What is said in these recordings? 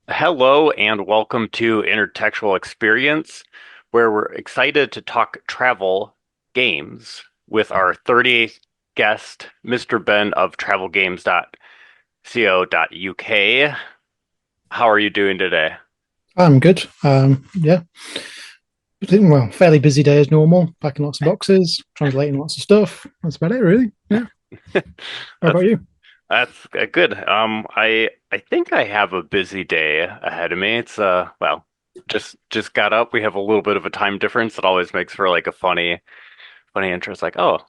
Hello and welcome to Intertextual Experience, where we're excited to talk travel games with our 38th guest, Mr. Ben of travel-books.games.movies.adaptations. How are you doing today? I'm good. Yeah, well, fairly busy day as normal. Packing lots of boxes, translating lots of stuff. That's about it, really. Yeah. How That's about you? that's good. I think I have a busy day ahead of me. It's just got up. We have a little bit of a time difference. It always makes for like a funny intro. It's like, oh,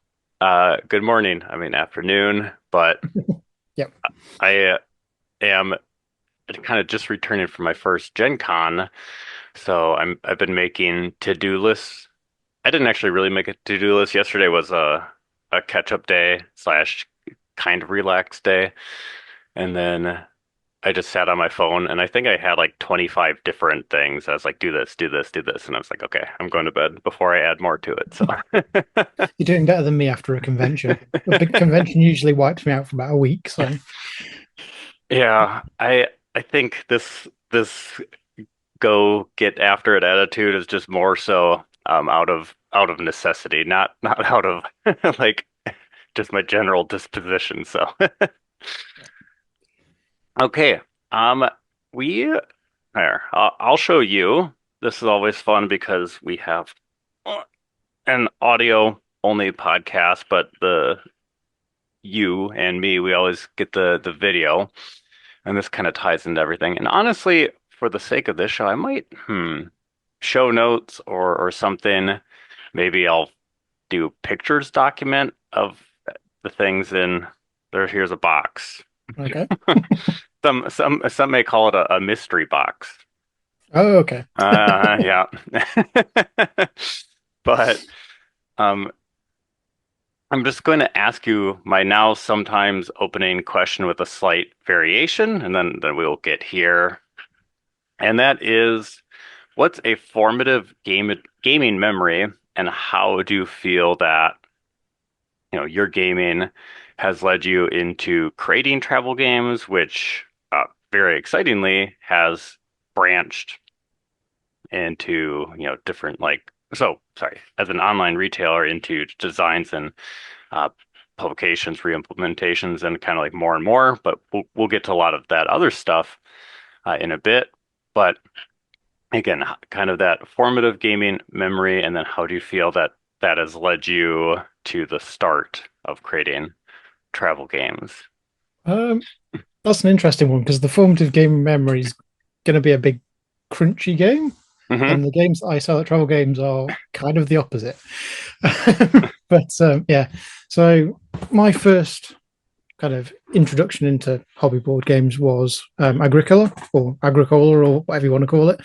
good morning. I mean afternoon, but Yep. I am kind of just returning from my first Gen Con, so I've been making to-do lists. I didn't actually really make a to-do list. Yesterday was a catch-up day slash kind of relaxed day, and then I just sat on my phone and I think I had like 25 different things. I was like, do this, do this, do this, and I was like, okay, I'm going to bed before I add more to it. So You're doing better than me after a convention. A big convention usually wipes me out for about a week. So, yeah, I think this go get after it attitude is just more so out of necessity, not out of like just my general disposition. So okay, um, we there. I'll show you. This is always fun because we have an audio only podcast, but the you and me, we always get the video, and this kind of ties into everything. And honestly, for the sake of this show, I might show notes or something. Maybe I'll do pictures document of the things in there. Here's a box. okay. Some may call it a mystery box. Oh, okay. Yeah. But um, I'm just going to ask you my now sometimes opening question with a slight variation, and then we'll get here. And that is, what's a formative gaming memory, and how do you feel that, your gaming has led you into creating travel games, which very excitingly has branched into, different like so sorry, as an online retailer into designs and uh, publications, reimplementations, and kind of like more and more. But we'll get to a lot of that other stuff in a bit. But again, kind of that formative gaming memory, and then how do you feel that that has led you to the start of creating travel games? Um, that's an interesting one because the formative game memory is going to be a big crunchy game, Hmm. and the games that I sell at Travel Games are kind of the opposite. But yeah, so my first kind of introduction into hobby board games was Agricola or Agricola or whatever you want to call it.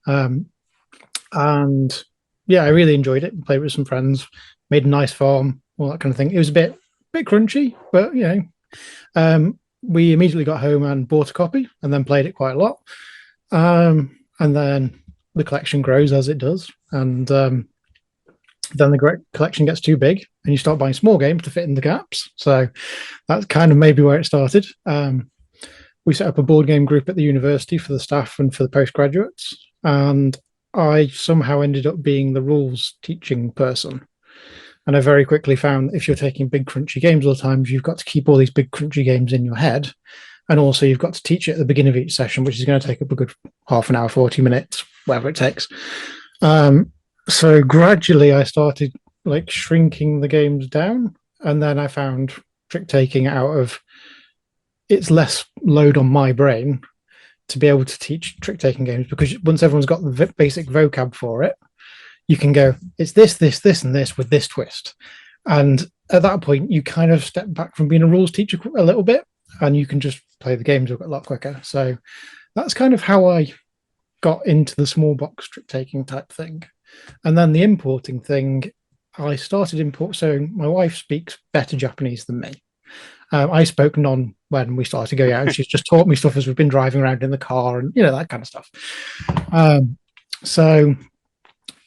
Um, and yeah, I really enjoyed it. Played with some friends, made a nice farm, all that kind of thing. It was a bit crunchy, but we immediately got home and bought a copy and then played it quite a lot. And then the collection grows as it does, and then the collection gets too big and you start buying small games to fit in the gaps. So that's kind of maybe where it started. We set up a board game group at the university for the staff and for the postgraduates. And I somehow ended up being the rules teaching person. And I very quickly found that if you're taking big crunchy games all the time, you've got to keep all these big crunchy games in your head. And also you've got to teach it at the beginning of each session, which is going to take up a good half an hour, 40 minutes, whatever it takes. Um, so gradually I started like shrinking the games down. And then I found trick taking out of it's less load on my brain to be able to teach trick taking games because once everyone's got the basic vocab for it, you can go, it's this, and this with this twist. And at that point, you kind of step back from being a rules teacher a little bit and you can just play the games a lot quicker. So that's kind of how I got into the small box trick taking type thing. And then the importing thing, I started import. So my wife speaks better Japanese than me. I spoke none when we started going out, and she's just taught me stuff as we've been driving around in the car and that kind of stuff. Um, so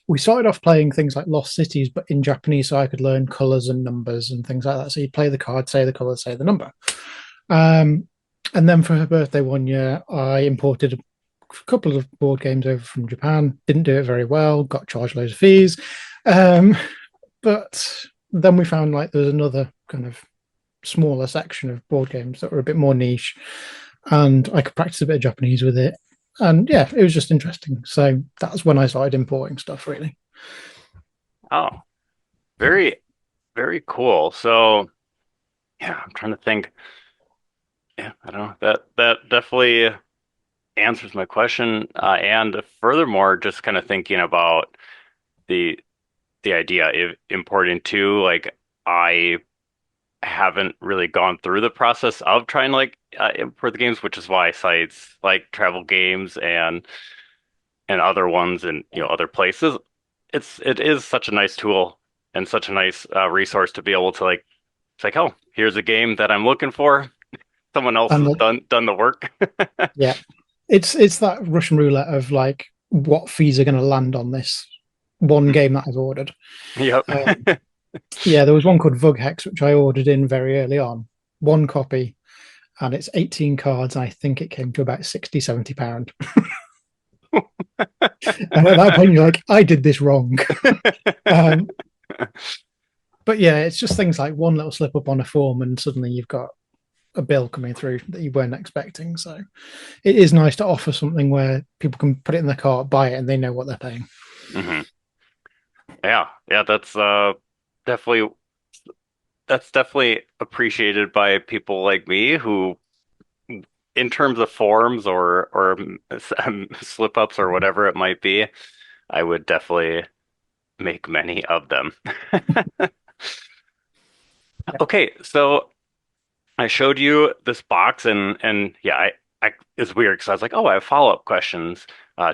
we started off playing things like Lost Cities, but in Japanese, so I could learn colors and numbers and things like that. So you play the card, say the color, say the number. Um, and then for her birthday one year, I imported a couple of board games over from Japan. Didn't do it very well. Got charged loads of fees. Um, but then we found like there's another kind of smaller section of board games that were a bit more niche, and I could practice a bit of Japanese with it. And yeah, it was just interesting. So that's when I started importing stuff, really. Oh, very, very cool. So yeah, I'm trying to think. Yeah, I don't know. That definitely answers my question. And furthermore, just kind of thinking about the the idea of importing too, like I haven't really gone through the process of trying to like import the games, which is why sites like Travel Games and other ones and other places, it is such a nice tool and such a nice resource to be able to like it's like, oh, here's a game that I'm looking for. Someone else And has done the work. yeah, it's that Russian roulette of like what fees are going to land on this one game that I've ordered. Yep. Um, yeah, there was one called Vughex which I ordered in very early on, one copy, and it's 18 cards. And I think it came to about 60, £70. And at that point, you're like, I did this wrong. um, but yeah, it's just things like one little slip up on a form, and suddenly you've got a bill coming through that you weren't expecting. So it is nice to offer something where people can put it in their cart, buy it, and they know what they're paying. hmm Yeah, yeah, definitely that's definitely appreciated by people like me who, in terms of forms or slip ups or whatever it might be, I would definitely make many of them. Yeah. Okay, so I showed you this box and yeah, I it's weird because I was like, oh, I have follow-up questions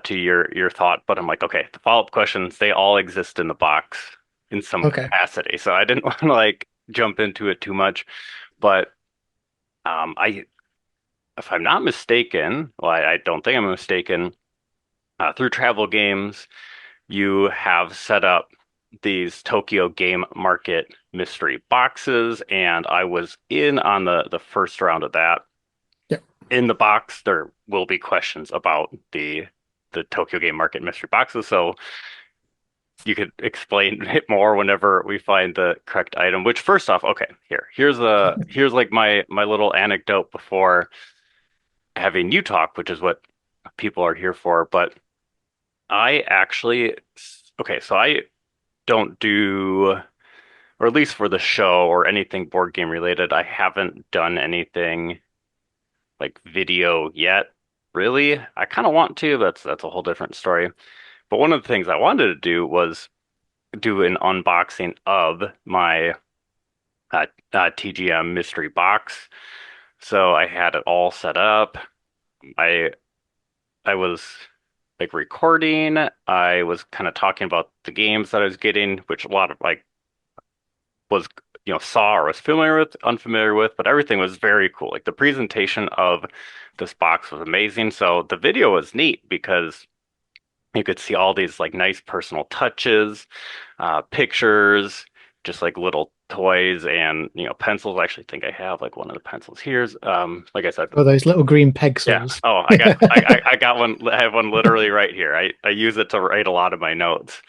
to your thought, but I'm like, okay, the follow-up questions they all exist in the box in some Okay. capacity, so I didn't want to like jump into it too much, but I if I'm not mistaken, well, I don't think I'm mistaken. Through Travel Games, you have set up these Tokyo Game Market mystery boxes, and I was in on the first round of that. Yeah. In the box, there will be questions about the Tokyo Game Market mystery boxes, so you could explain it more whenever we find the correct item. Which first off, okay, here's like my little anecdote before having you talk, which is what people are here for. But I actually, okay, so I don't do, or at least for the show or anything board game related, I haven't done anything like video yet. Really, I kind of want to. That's a whole different story. But one of the things I wanted to do was do an unboxing of my TGM mystery box. So I had it all set up. I I was like recording. I was kind of talking about the games that I was getting, which a lot of like was saw or was familiar with, unfamiliar with, but everything was very cool. Like the presentation of this box was amazing. So the video was neat because you could see all these like nice personal touches, pictures, just like little toys and pencils. I actually think I have like one of the pencils here. Like I said, Oh, those little green yeah. pencils. Oh, I got one. I have one literally right here. I use it to write a lot of my notes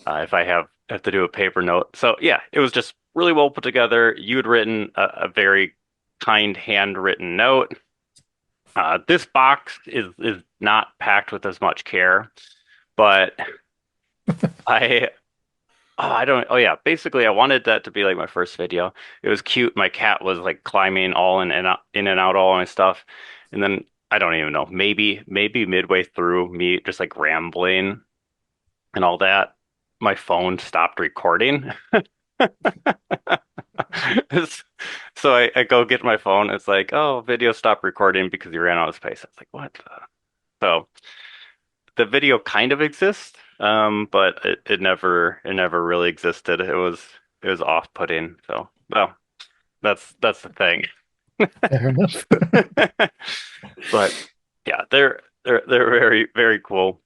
if I have to do a paper note. So yeah, it was just really well put together. You had written a very kind handwritten note. This box is not packed with as much care, but I I don't oh yeah, basically I wanted that to be like my first video. It was cute. My cat was like climbing all in and out all my stuff. And then I don't even know, maybe midway through me just like rambling and all that, my phone stopped recording. So I go get my phone. It's like, oh, video stopped recording because you ran out of space. It's like, what the? So the video kind of exists, but it never really existed. It was off-putting. So, well, that's the thing. Fair enough. But yeah, they're very very cool.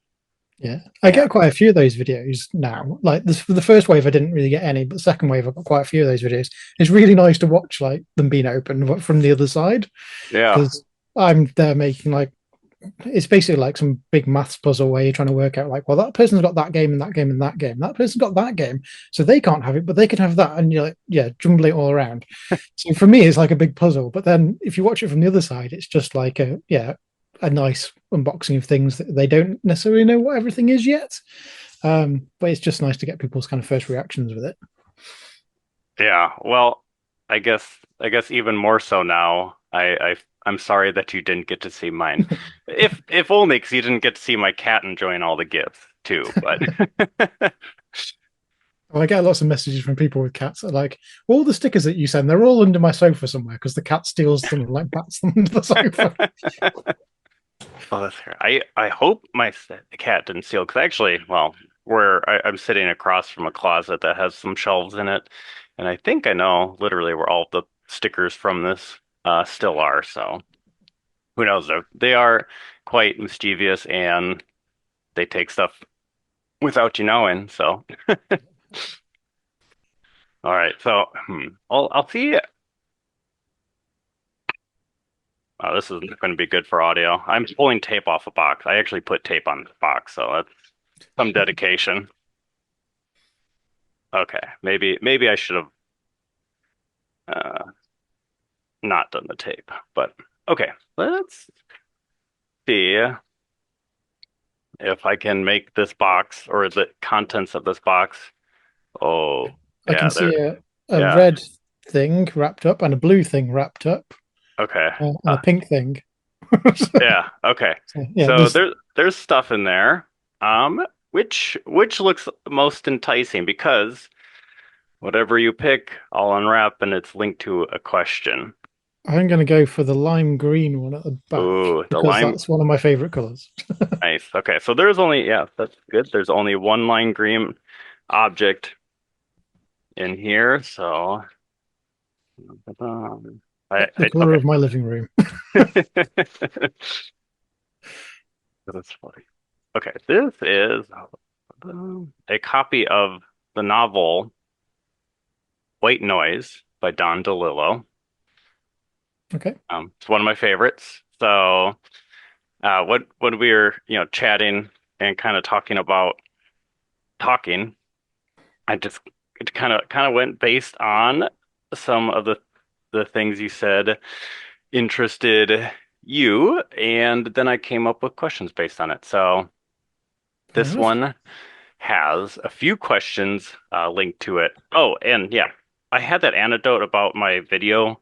Yeah, I And get quite a few of those videos now. Like this, the first wave, I didn't really get any, but the second wave, I got quite a few of those videos. It's really nice to watch like them being opened from the other side yeah, because I'm there making like it's basically like some big maths puzzle where you're trying to work out like, well, that person's got that game and that game and that game. That person's got that game, so they can't have it, but they can have that, and you're like, yeah, jumble it all around. So for me, it's like a big puzzle. But then if you watch it from the other side, it's just like a nice unboxing of things that they don't necessarily know what everything is yet. But it's just nice to get people's kind of first reactions with it. Yeah, well, I guess even more so now. I'm sorry that you didn't get to see mine. If only because you didn't get to see my cat enjoying all the gifts too. But Well, I get lots of messages from people with cats that are like, all the stickers that you send, they're all under my sofa somewhere because the cat steals them and like bats them under the sofa. oh, that's fair. I hope my cat didn't steal because actually, well, where I'm sitting across from a closet that has some shelves in it, and I think I know literally where all the stickers from this still are. So who knows though? They are quite mischievous and they take stuff without you knowing. So all right, so I'll see. Oh, this isn't going to be good for audio. I'm pulling tape off a box. I actually put tape on the box, so that's some dedication. Okay, maybe I should have uh, not done the tape, but okay. Let's see if I can make this box or the contents of this box. Oh, I can yeah, see a yeah, red thing wrapped up and a blue thing wrapped up okay. and a pink thing. Yeah, okay. So, yeah, So there's there's stuff in there. Which looks most enticing because whatever you pick, I'll unwrap and it's linked to a question. I'm going to go for the lime green one at the back Ooh, the because lime. that's one of my favorite colors. Nice. Okay, so there's only, yeah, that's good. There's only one lime green object in here, so The I color okay. of my living room. That's funny. Okay, this is a copy of the novel White Noise by Don DeLillo. Okay. It's one of my favorites. So, when we were, chatting and kind of talking about talking, I just it kind of went based on some of the things you said interested you, and then I came up with questions based on it. So Fair this enough. one has a few questions linked to it. Oh, and yeah, I had that anecdote about my video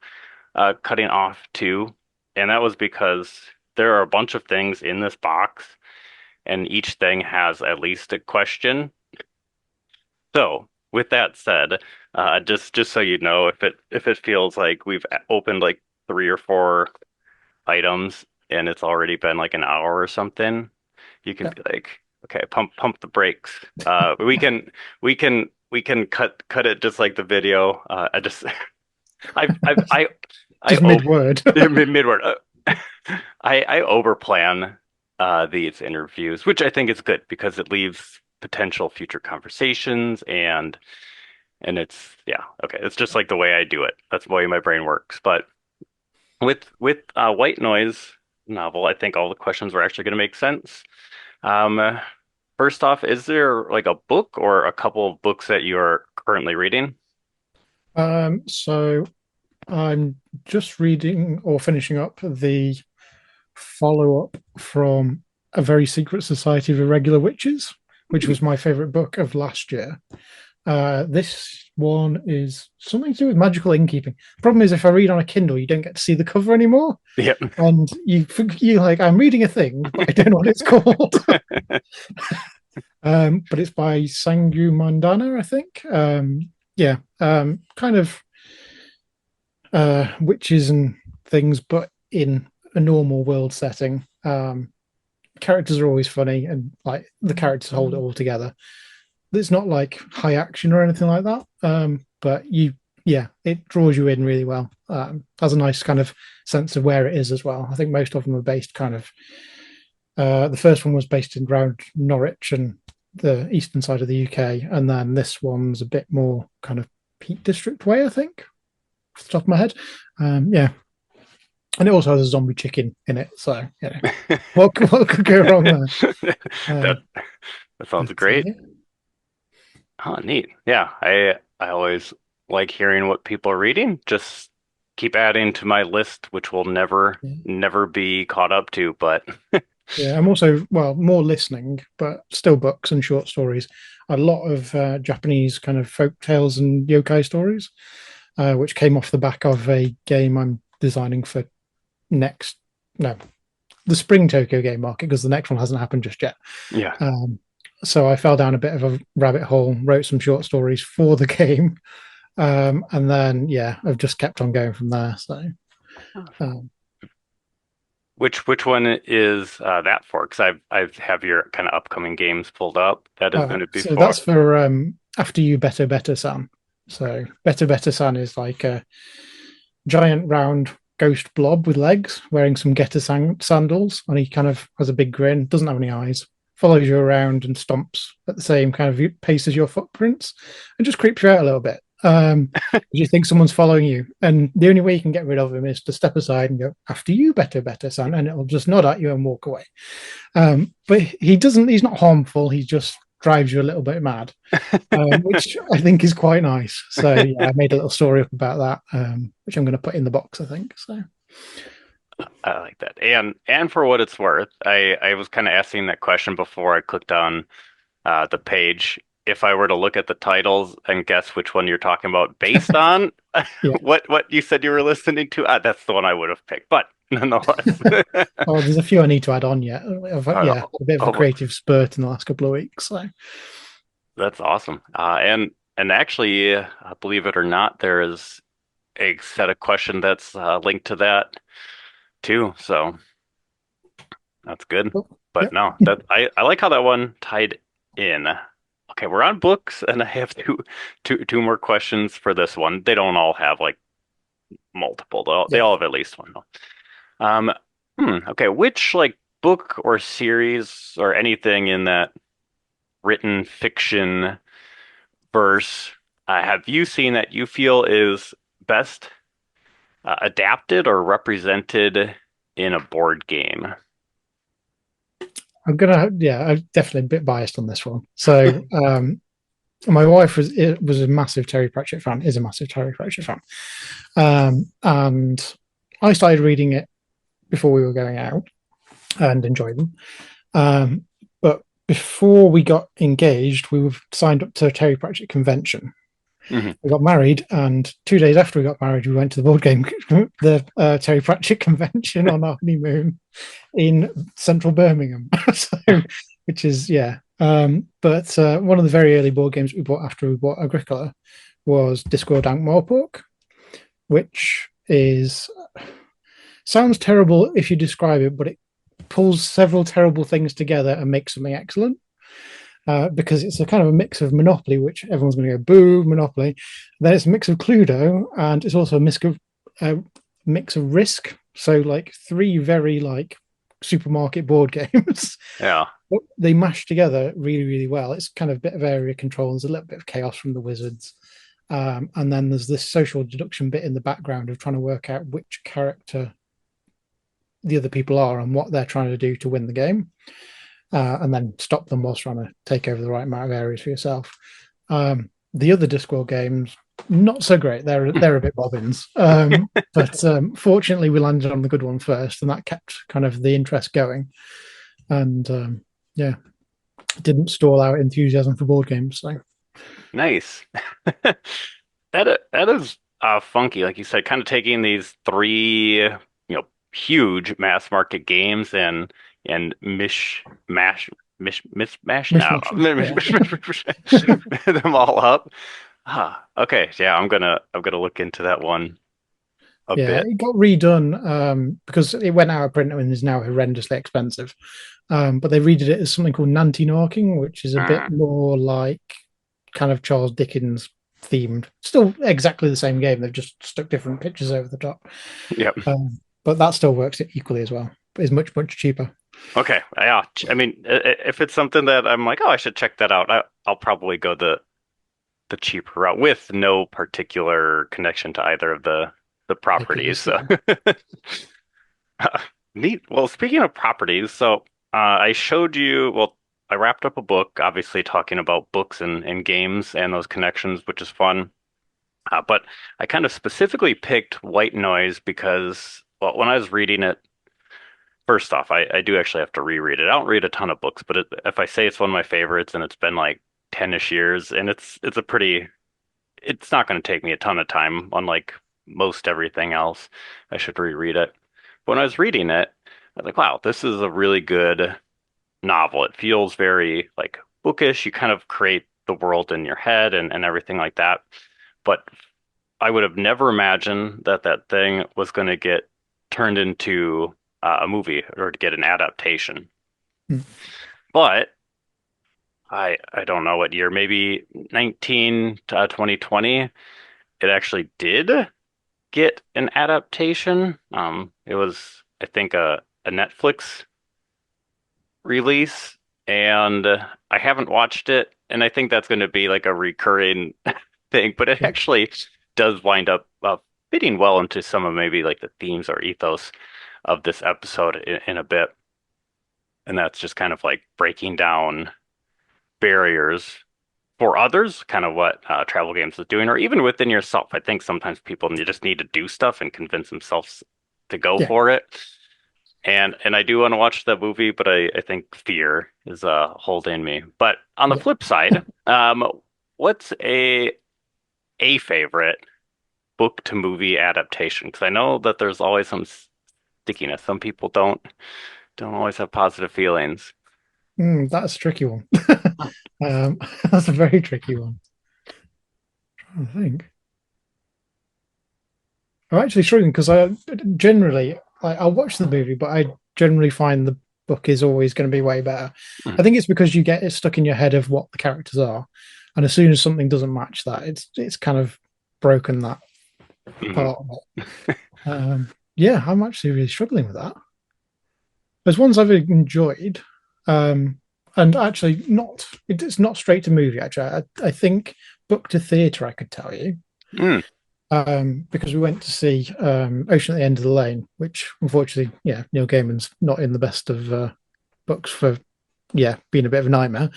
cutting off too, and that was because there are a bunch of things in this box, and each thing has at least a question. So, with that said, just so you know, if it feels like we've opened like three or four items and it's already been like an hour or something, you can Yeah. be like, okay, pump the brakes. We can cut it just like the video. I just I Just mid word. mid word. I overplan these interviews, which I think is good because it leaves potential future conversations and it's yeah, okay. It's just like the way I do it. That's the way my brain works. But with White Noise novel, I think all the questions were actually going to make sense. Um, First off, is there like a book or a couple of books that you're currently reading? So I'm just reading or finishing up the follow up from A Very Secret Society of Irregular Witches, which was my favorite book of last year. This one is something to do with magical innkeeping. The problem is, if I read on a Kindle, you don't get to see the cover anymore, Yep. and you like I'm reading a thing, but I don't know what it's called. But it's by Sangu Mandana, I think. Yeah, kind of witches and things, but in a normal world setting. Characters are always funny, and like the characters hold it all together. It's not like high action or anything like that, but yeah, it draws you in really well. Has a nice kind of sense of where it is as well. I think most of them are based kind of. The first one was based in around Norwich and the eastern side of the UK, and then this one's a bit more kind of Peak District way, I think, off the top of my head. Yeah, and it also has a zombie chicken in it. So what could go wrong there? That Um, that sounds but great. yeah, Oh, neat. Yeah, I always like hearing what people are reading. Just keep adding to my list, which will yeah, never be caught up to. But yeah. I'm also more listening, but still books and short stories. A lot of Japanese kind of folk tales and yokai stories, which came off the back of a game I'm designing for next. No, the spring Tokyo game market because the next one hasn't happened just yet. yeah. Um, so I fell down a bit of a rabbit hole, wrote some short stories for the game, and then I've just kept on going from there. So um, Which one is that for? Because I've have your kind of upcoming games pulled up. That is going to be so that's for. for after you better san. So better san is like a giant round ghost blob with legs, wearing some getter sandals, and he kind of has a big grin, doesn't have any eyes, follows you around and stomps at the same kind of pace as your footprints, and just creeps you out a little bit. You think someone's following you, and the only way you can get rid of him is to step aside and go after you, better, son, and it'll just nod at you and walk away. But he doesn't. He's not harmful. He just drives you a little bit mad, which I think is quite nice. So I made a little story up about that, which I'm going to put in the box. I think so. I like that. And for what it's worth, I was kind of asking that question before I clicked on the page. If I were to look at the titles and guess which one you're talking about based on Yeah. what you said you were listening to, that's the one I would have picked. But nonetheless, Oh, there's a few I need to add on yet. oh, A bit of a oh, creative spurt in the last couple of weeks. So that's awesome. And actually, believe it or not, there is a set of question that's linked to that too. So that's good. oh, But yep, no, that I like how that one tied in. Okay, we're on books, and I have two more questions for this one. They don't all have like multiple, though. They yeah. all have at least one, though. Um, okay, which like book or series or anything in that written fiction verse have you seen that you feel is best adapted or represented in a board game? I'm definitely a bit biased on this one. So my wife was a massive Terry Pratchett fan, is a massive Terry Pratchett fan, and I started reading it before we were going out and enjoyed them. Um, but before we got engaged, we were signed up to a Terry Pratchett convention. Hmm. We got married, and 2 days after we got married, we went to the board game, the Terry Pratchett convention on our honeymoon in central Birmingham. So, which is but one of the very early board games we bought after we bought Agricola was Discworld Ankh-Morpork, which is sounds terrible if you describe it, but it pulls several terrible things together and makes something excellent. Because it's a kind of a mix of Monopoly, which everyone's going to go boo Monopoly. Then it's a mix of Cluedo, and it's also mix of Risk. So like three very like supermarket board games. Yeah. They mash together really, really well. It's kind of a bit of area control. There's a little bit of chaos from the wizards. And then there's this social deduction bit in the background of trying to work out which character the other people are and what they're trying to do to win the game, and then stop them whilst trying to take over the right amount of areas for yourself. The other Discworld games, not so great. They're a bit bobbins, but fortunately we landed on the good one first, and that kept kind of the interest going. And yeah, didn't stall our enthusiasm for board games. So Nice. That is funky, like you said, kind of taking these three, huge mass market games and mishmashing out mishmash, yeah, them all up. Okay, yeah, I'm gonna look into that one a yeah. bit. It got redone because it went out of print and is now horrendously expensive. But they redid it as something called Nanty Narking, which is a bit Mm, more like kind of Charles Dickens themed. Still exactly the same game. They've just stuck different pictures over the top. yep. But that still works equally as well. But it's much, much cheaper. Okay. Yeah. I mean, if it's something that I'm like, oh, I should check that out, I'll probably go the cheaper route with no particular connection to either of the properties. IPs, So yeah. Neat. Well, speaking of properties, so I showed you, well, I wrapped up a book, obviously talking about books and games and those connections, which is fun. But I kind of specifically picked White Noise because, well, when I was reading it, first off, I do actually have to reread it. I don't read a ton of books, but if I say it's one of my favorites and it's been like 10-ish years and it's a pretty, it's not going to take me a ton of time, unlike most everything else. I should reread it. But when I was reading it, I was like, wow, this is a really good novel. It feels very like bookish. You kind of create the world in your head and everything like that. But I would have never imagined that that thing was going to get turned into a movie or to get an adaptation. Hmm. But I don't know what year, maybe 2020, it actually did get an adaptation. It was, I think, a Netflix release, and I haven't watched it, and I think that's going to be like a recurring thing, but it Yeah. actually does wind up fitting well into some of maybe like the themes or ethos of this episode in a bit. And that's just kind of like breaking down barriers for others, kind of what travel games is doing, or even within yourself. I think sometimes people you just need to do stuff and convince themselves to go Yeah. for it. And I do want to watch the movie, but I think fear is holding me. But on the Yeah. flip side, what's a favorite book to movie adaptation? Because I know that there's always some stickiness. Some people don't always have positive feelings. That's a tricky one. um, that's a very tricky one. I think I'm actually struggling because I generally I'll watch the movie, but I generally find the book is always going to be way better. I think it's because you get it stuck in your head of what the characters are, and as soon as something doesn't match that, it's kind of broken that Mhm. part of it. Yeah, I'm actually really struggling with that. There's ones I've enjoyed, um, and actually it's not straight to movie. Actually, I think book to theatre. I could tell you Mm. because we went to see Ocean at the End of the Lane, which unfortunately, yeah, Neil Gaiman's not in the best of books for, yeah, being a bit of a nightmare.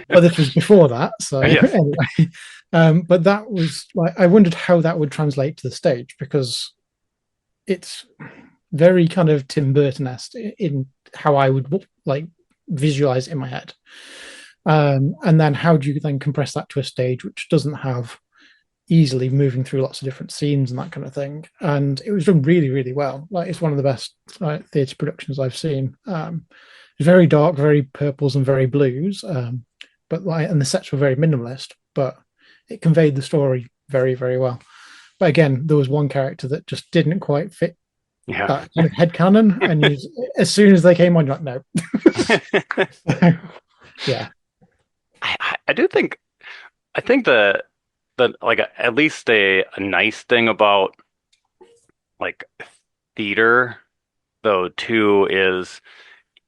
But this was before that, so Yes. anyway. But that was like I wondered how that would translate to the stage because it's very kind of Tim Burton-esque in how I would like visualize it in my head. And then how do you then compress that to a stage which doesn't have easily moving through lots of different scenes and that kind of thing? And it was done really, really well. Like it's one of the best theatre productions I've seen. It's very dark, very purples and very blues, but like, and the sets were very minimalist, but it conveyed the story very, very well. But again, there was one character that just didn't quite fit Yeah. that kind of headcanon, and you as soon as they came on, you're like, no. So, yeah. I do think I think the like at least a nice thing about like theater though too is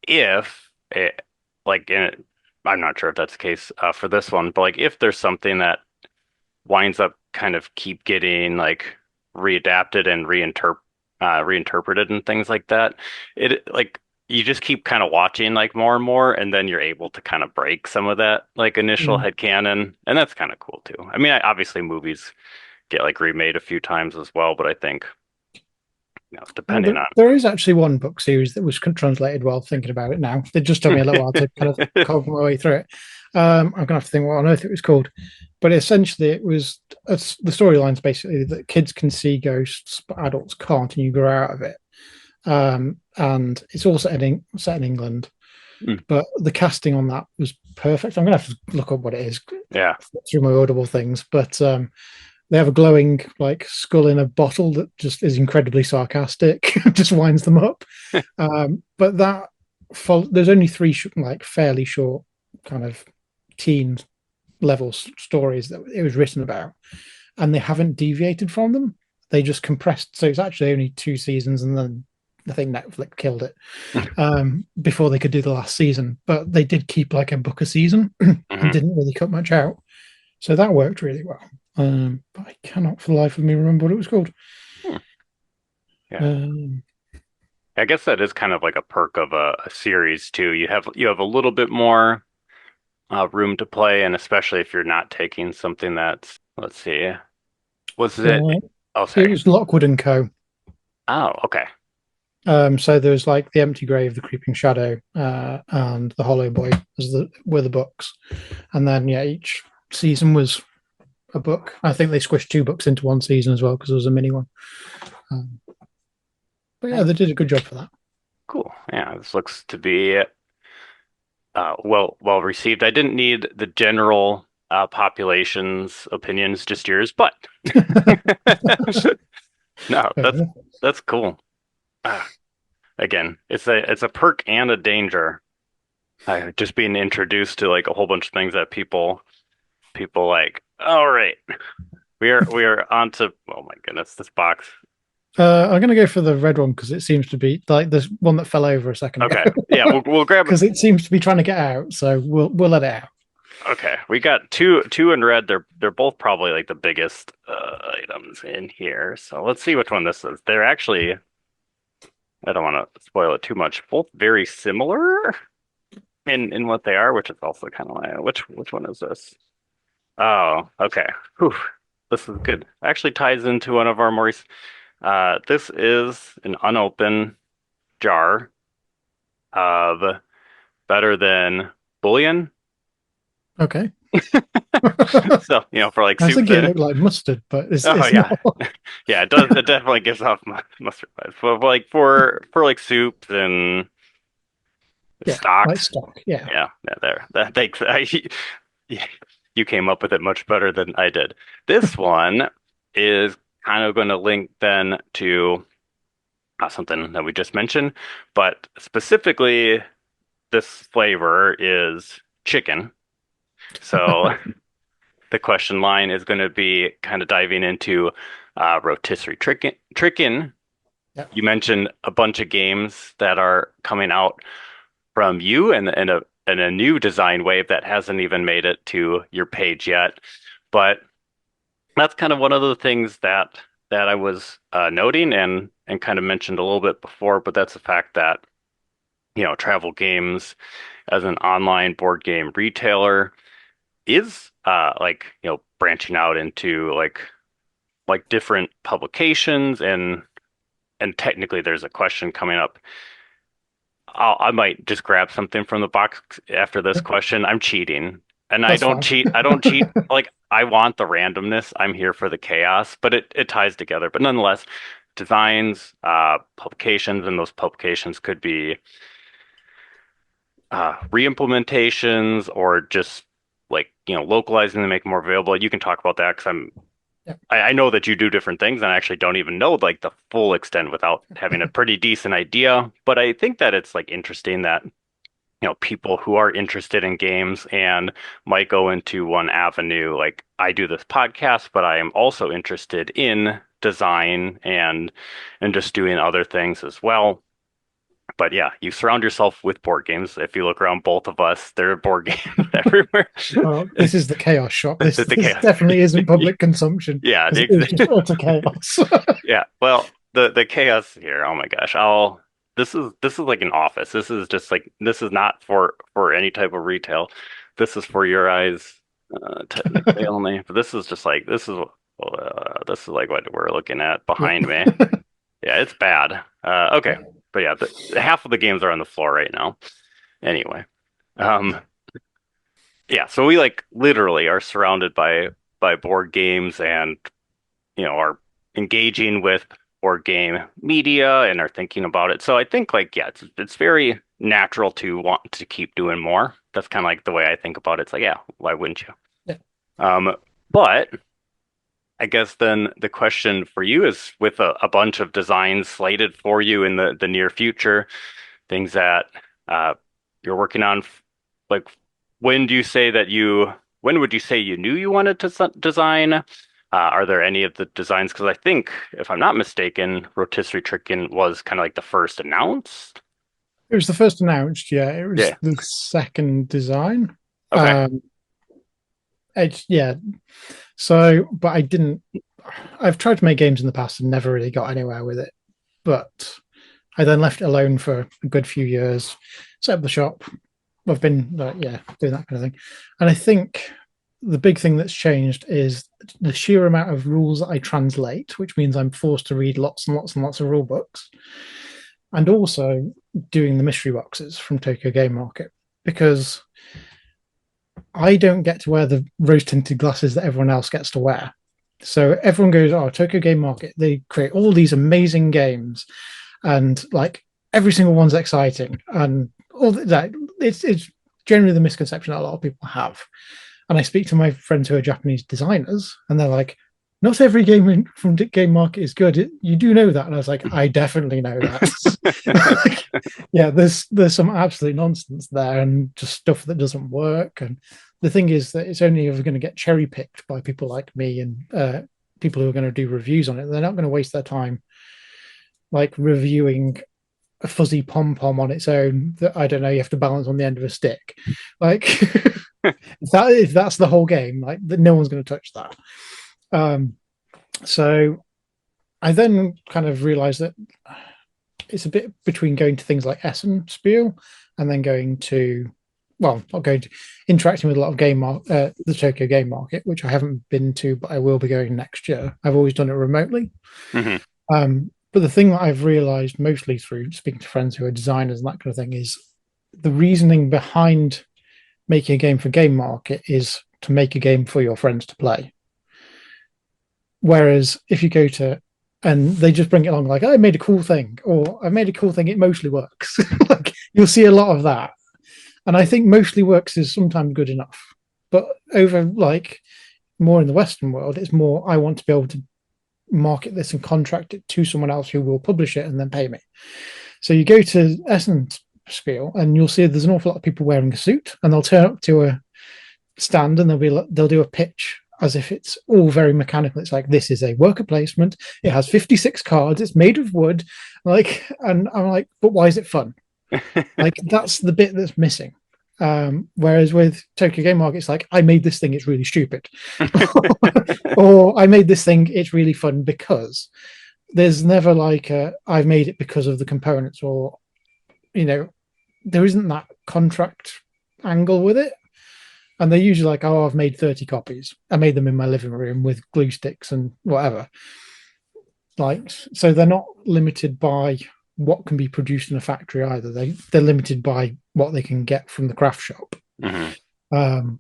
if it like in it, I'm not sure if that's the case for this one, but like if there's something that winds up kind of keep getting like readapted and reinterpreted and things like that, it like you just keep kind of watching like more and more, and then you're able to kind of break some of that like initial Mm. headcanon, and that's kind of cool too. I mean, obviously movies get like remade a few times as well, but I think depending on There is actually one book series that was translated well. Thinking about it now, it just took me a little while to kind of carve my way through it. I'm gonna have to think what on earth it was called, but essentially it was the storyline's basically that kids can see ghosts, but adults can't, and you grow out of it. And it's all set in England, Mm, but the casting on that was perfect. I'm gonna have to look up what it is yeah. through my Audible things, but they have a glowing like skull in a bottle that just is incredibly sarcastic, just winds them up. But there's only three like fairly short kind of teen level stories that it was written about, and they haven't deviated from them. They just compressed, so it's actually only two seasons, and then I think Netflix killed it before they could do the last season. But they did keep like a book a season and Hmm. didn't really cut much out, so that worked really well. But I cannot for the life of me remember what it was called. Hmm. Yeah. Um, I guess that is kind of like a perk of a series too. You have a little bit more room to play, and especially if you're not taking something that's, let's see, was it? Uh, Oh, it sorry. was Lockwood and Co. Oh, okay. So there's like the Empty Grave, the Creeping Shadow, and the Hollow Boy as the were the books, and then yeah, each season was a book. I think they squished two books into one season as well because there was a mini one. Um, but yeah, they Nice. did a good job for that. Cool. Yeah, this looks to be well received. I didn't need the general population's opinions, just yours, but no, that's cool. Uh, Again, it's a perk and a danger. Just being introduced to like a whole bunch of things that people like. All right, we are on to, oh my goodness, this box. I'm going to go for the red one because it seems to be like there's one that fell over a second ago Okay, yeah, we'll grab. because it seems to be trying to get out. So we'll let it out. Okay, we got two in red. They're both probably like the biggest items in here. So let's see which one this is. They're actually, I don't want to spoil it too much. Both very similar in what they are, which is also kind of like which one is this? Oh, okay. Whew. This is good. Actually ties into one of our more. This is an unopened jar of better than bullion. Okay. So, for like I was soups. thinking it looked like mustard, but Oh it's yeah. not. Yeah, it does. It definitely gives off mustard vibes. But like for like soups and Yeah, like stocks. stock. Yeah. Yeah, yeah, there. That thanks. Yeah, you came up with it much better than I did. This one is kind of going to link then to something that we just mentioned, but specifically this flavor is chicken. So the question line is going to be kind of diving into rotisserie chicken. Yeah. You mentioned a bunch of games that are coming out from you and a new design wave that hasn't even made it to your page yet. But that's kind of one of the things that I was noting and kind of mentioned a little bit before, but that's the fact that, Travel Games as an online board game retailer is like, branching out into like different publications and technically there's a question coming up. I might just grab something from the box after this question. I'm cheating. And I That's don't fine. cheat. I don't cheat. Like I want the randomness. I'm here for the chaos, but it ties together. But nonetheless, designs, publications, and those publications could be re-implementations or just like, localizing to make more available. You can talk about that because Yeah. I know that you do different things and I actually don't even know like the full extent without having a pretty decent idea. But I think that it's like interesting that people who are interested in games and might go into one avenue. Like I do this podcast, but I am also interested in design and just doing other things as well. But yeah, you surround yourself with board games. If you look around both of us, there are board games everywhere. Well, this is the chaos shop. This The this chaos. definitely isn't public consumption Yeah, because it is just utter chaos. yeah. Well, the chaos here. Oh my gosh. This is like an office. This is just like this is not for any type of retail. This is for your eyes, technically only. But this is like what we're looking at Yeah. behind me. Yeah, it's bad. Okay, but yeah, half of the games are on the floor right now. Anyway, um, yeah. So we like literally are surrounded by board games and are engaging with board game media and are thinking about it. So I think like yeah, it's very natural to want to keep doing more. That's kind of like the way I think about it. It's like yeah, why wouldn't you? Yeah. But I guess then the question for you is with a bunch of designs slated for you in the near future, things that uh, you're working on, like when would you say you knew you wanted to design? Are there any of the designs? Because I think, if I'm not mistaken, Rotisserie Chicken was kind of like the first announced. It was the first announced. Yeah, it was Yeah. the second design. Okay. Um, yeah. So, but I didn't. I've tried to make games in the past and never really got anywhere with it. But I then left it alone for a good few years, set up the shop. I've been, doing that kind of thing. And I think the big thing that's changed is the sheer amount of rules that I translate, which means I'm forced to read lots and lots and lots of rule books, and also doing the mystery boxes from Tokyo Game Market because I don't get to wear the rose tinted glasses that everyone else gets to wear. So everyone goes, oh, Tokyo Game Market, they create all these amazing games and like every single one's exciting and all that. It's generally the misconception that a lot of people have. And I speak to my friends who are Japanese designers, and they're like, "Not every game from Game Market is good. You do know that?" And I was like, "I definitely know that." Like, yeah, there's some absolute nonsense there, and just stuff that doesn't work. And the thing is that it's only ever going to get cherry picked by people like me and people who are going to do reviews on it. They're not going to waste their time like reviewing a fuzzy pom pom on its own that I don't know you have to balance on the end of a stick. Like if that's the whole game, like no one's going to touch that. Um, so I then kind of realized that it's a bit between going to things like Essen Spiel and then going to not going to interacting with a lot of the Tokyo Game Market, which I haven't been to, but I will be going next year. I've always done it remotely. Hmm. But the thing that I've realized mostly through speaking to friends who are designers and that kind of thing is the reasoning behind making a game for Game Market is to make a game for your friends to play. Whereas if you go to and they just bring it along like, oh, I made a cool thing, or I made a cool thing, it mostly works. Like you'll see a lot of that. And I think mostly works is sometimes good enough. But over like more in the Western world, it's more I want to be able to market this and contract it to someone else who will publish it and then pay me. So you go to Essence Spiel and you'll see there's an awful lot of people wearing a suit and they'll turn up to a stand and they'll do a pitch as if it's all very mechanical. It's like, this is a worker placement. It has 56 cards. It's made of wood. Like, and I'm like, but why is it fun? Like, that's the bit that's missing. Whereas with Tokyo Game Market, it's like, I made this thing, it's really stupid. Or I made this thing, it's really fun because there's never like I've made it because of the components or, there isn't that contract angle with it. And they're usually like, oh, I've made 30 copies. I made them in my living room with glue sticks and whatever. Like, so they're not limited by what can be produced in a factory either. They're limited by what they can get from the craft shop, Hmm.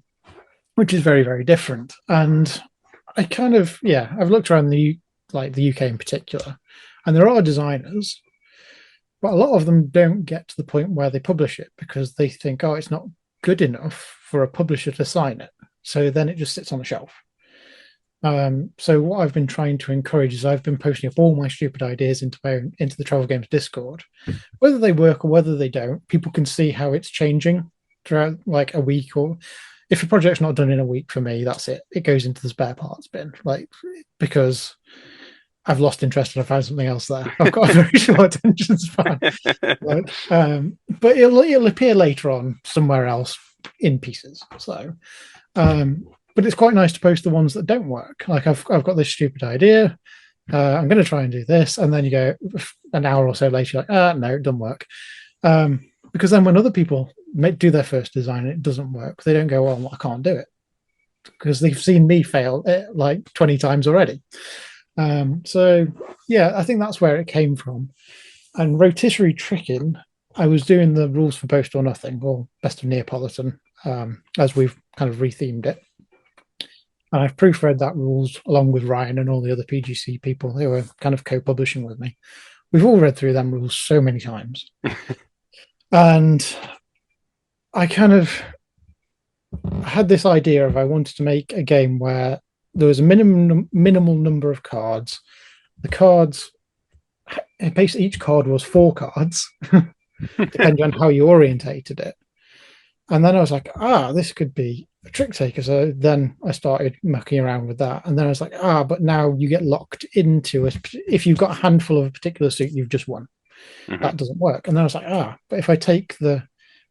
which is very, very different. And I kind of, I've looked around the UK in particular, and there are designers, but a lot of them don't get to the point where they publish it because they think, oh, it's not good enough for a publisher to sign it. So then it just sits on the shelf. So what I've been trying to encourage is I've been posting up all my stupid ideas into the Travel Games Discord. Whether they work or whether they don't, people can see how it's changing throughout like a week. Or if a project's not done in a week for me, that's it. It goes into the spare parts bin, like because I've lost interest and I found something else there. I've got a very short attention span. But it'll appear later on somewhere else in pieces. So but it's quite nice to post the ones that don't work. Like I've got this stupid idea. I'm going to try and do this, and then you go an hour or so later, you're like, no, it doesn't work. Because then when other people do their first design and it doesn't work, they don't go, well, I can't do it because they've seen me fail it like 20 times already. So yeah, I think that's where it came from. And rotisserie tricking, I was doing the rules for Boast or Nothing, or Best of Neapolitan, as we've kind of rethemed it. And I've proofread that rules along with Ryan and all the other PGC people who are kind of co-publishing with me. We've all read through them rules so many times. And I kind of had this idea of I wanted to make a game where there was a minimal number of cards. The cards, basically each card was 4 cards, depending on how you orientated it. And then I was like, this could be a trick taker. So then I started mucking around with that. And then I was like, but now you get locked into it. If you've got a handful of a particular suit, you've just won. Hmm. That doesn't work. And then I was like, but if I take the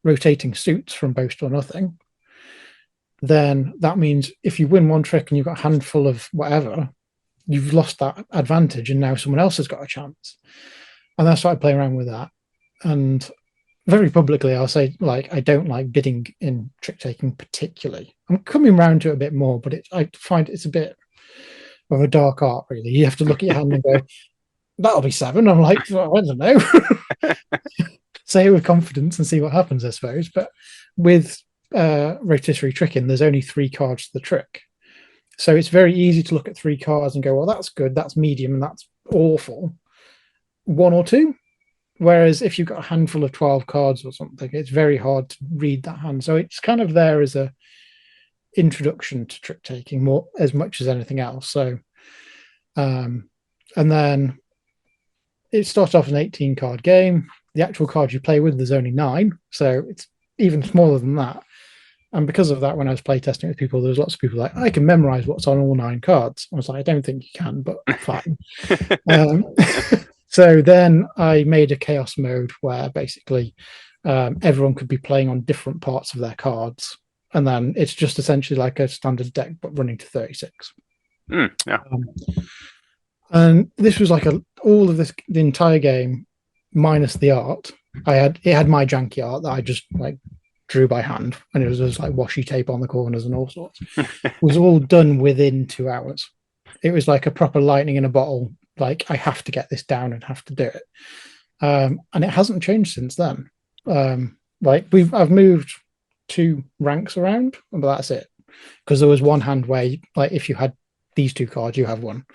rotating suits from Boast or Nothing, then that means if you win one trick and you've got a handful of whatever, you've lost that advantage and now someone else has got a chance. And I started playing around with that. And very publicly, I'll say, like, I don't like bidding in trick taking particularly. I'm coming around to it a bit more, but I find it's a bit of a dark art, really. You have to look at your hand and go, that'll be seven. I'm like, well, I don't know. Say it with confidence and see what happens, I suppose. But with rotisserie tricking, there's only three cards to the trick. So it's very easy to look at three cards and go, well, that's good, that's medium, and that's awful. One or two. Whereas if you've got a handful of 12 cards or something, it's very hard to read that hand. So it's kind of there as a introduction to trick taking more as much as anything else. So um, and then it starts off as an 18 card game. The actual cards you play with, there's only nine. So it's even smaller than that. And because of that, when I was playtesting with people, there was lots of people like, I can memorize what's on all nine cards. I was like, I don't think you can, but fine. Um, so then I made a chaos mode where basically everyone could be playing on different parts of their cards. And then it's just essentially like a standard deck, but running to 36. Yeah. Um, and this was like all of this, the entire game, minus the art. It had my janky art that I just like drew by hand, and it was just like washi tape on the corners and all sorts. It was all done within 2 hours. It was like a proper lightning in a bottle. Like I have to get this down and have to do it, and it hasn't changed since then. Like I've moved two ranks around, but that's it. Because there was one hand where, like, if you had these two cards, you have one.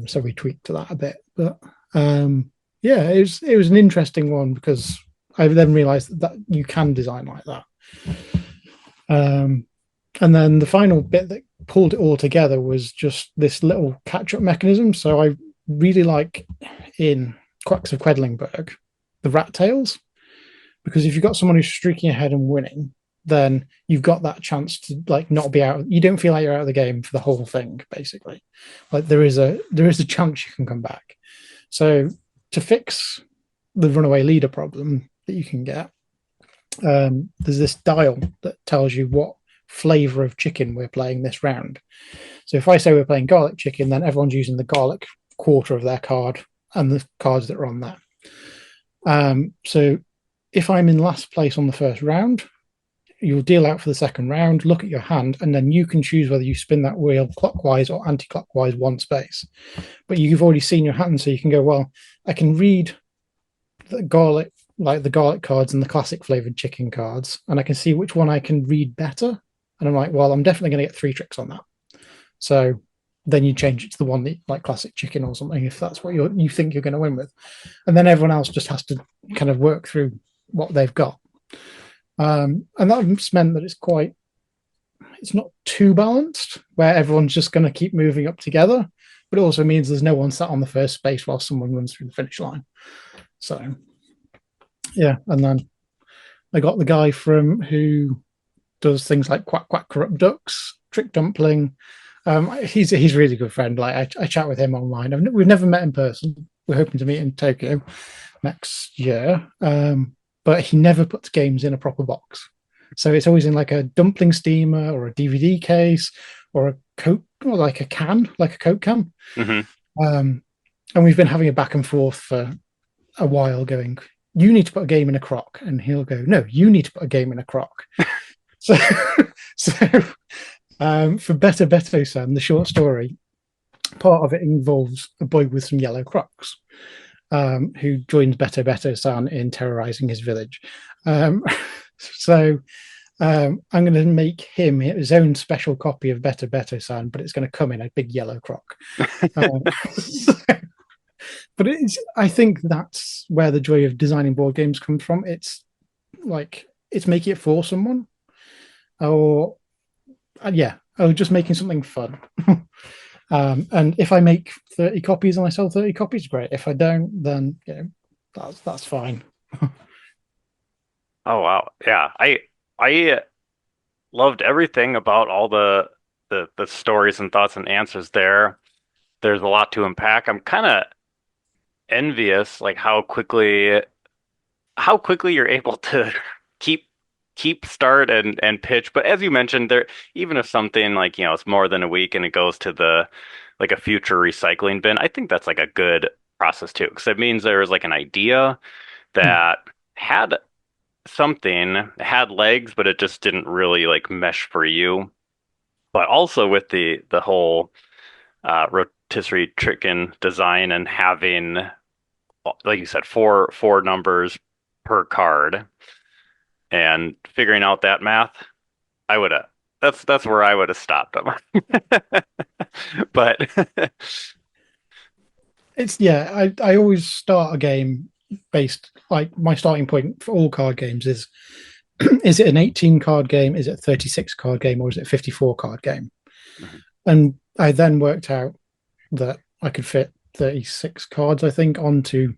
So we tweaked to that a bit, but yeah, it was an interesting one because I then realised that you can design like that. And then the final bit that pulled it all together was just this little catch-up mechanism. So I really like in Quacks of Quedlingberg the rat tails, because if you've got someone who's streaking ahead and winning, then you've got that chance to like not be out. You don't feel like you're out of the game for the whole thing, basically. Like there is a chance you can come back. So to fix the runaway leader problem that you can get, there's this dial that tells you what flavor of chicken we're playing this round. So if I say we're playing garlic chicken, then everyone's using the garlic quarter of their card and the cards that are on that. So if I'm in last place on the first round, you'll deal out for the second round, look at your hand, and then you can choose whether you spin that wheel clockwise or anti-clockwise one space. But you've already seen your hand, so you can go, well, I can read the garlic, like the garlic cards and the classic flavored chicken cards, and I can see which one I can read better. And I'm like, well, I'm definitely going to get three tricks on that. So then you change it to the one that, like classic chicken or something, if that's what you think you're going to win with. And then everyone else just has to kind of work through what they've got. And that's meant that it's not too balanced, where everyone's just going to keep moving up together, but it also means there's no one sat on the first space while someone runs through the finish line. So yeah, and then I got the guy from who does things like Quack Quack Corrupt Ducks, Trick Dumpling. He's a really good friend. Like I chat with him online. We've never met in person. We're hoping to meet in Tokyo next year. But he never puts games in a proper box. So it's always in like a dumpling steamer or a DVD case or a Coke, or like a can, like a Coke can. Hmm. Um, and we've been having a back and forth for a while going, you need to put a game in a crock. And he'll go, no, you need to put a game in a crock. So, so for Better Beto-san, the short story, part of it involves a boy with some yellow crocs. Who joins Beto Beto-san in terrorizing his village. Um, so I'm going to make him his own special copy of Beto Beto-san, but it's going to come in a big yellow croc. So, but I think that's where the joy of designing board games comes from. It's making it for someone, or yeah, or just making something fun. And if I make 30 copies and I sell 30 copies, great. If I don't, then that's fine. Oh wow. Yeah. I loved everything about all the stories and thoughts and answers there. There's a lot to unpack. I'm kind of envious like how quickly you're able to keep start and pitch. But as you mentioned, there even if something like, it's more than a week and it goes to the like a future recycling bin, I think that's like a good process too, because it means there was like an idea Hmm. that had something, had legs, but it just didn't really like mesh for you. But also with the whole rotisserie chicken design and having, like you said, four numbers per card and figuring out that math, I would have. That's where I would have stopped them. But It's yeah, I always start a game based like my starting point for all card games is it an 18 card game, is it a 36 card game, or is it a 54 card game? And I then worked out that I could fit 36 cards, I think, onto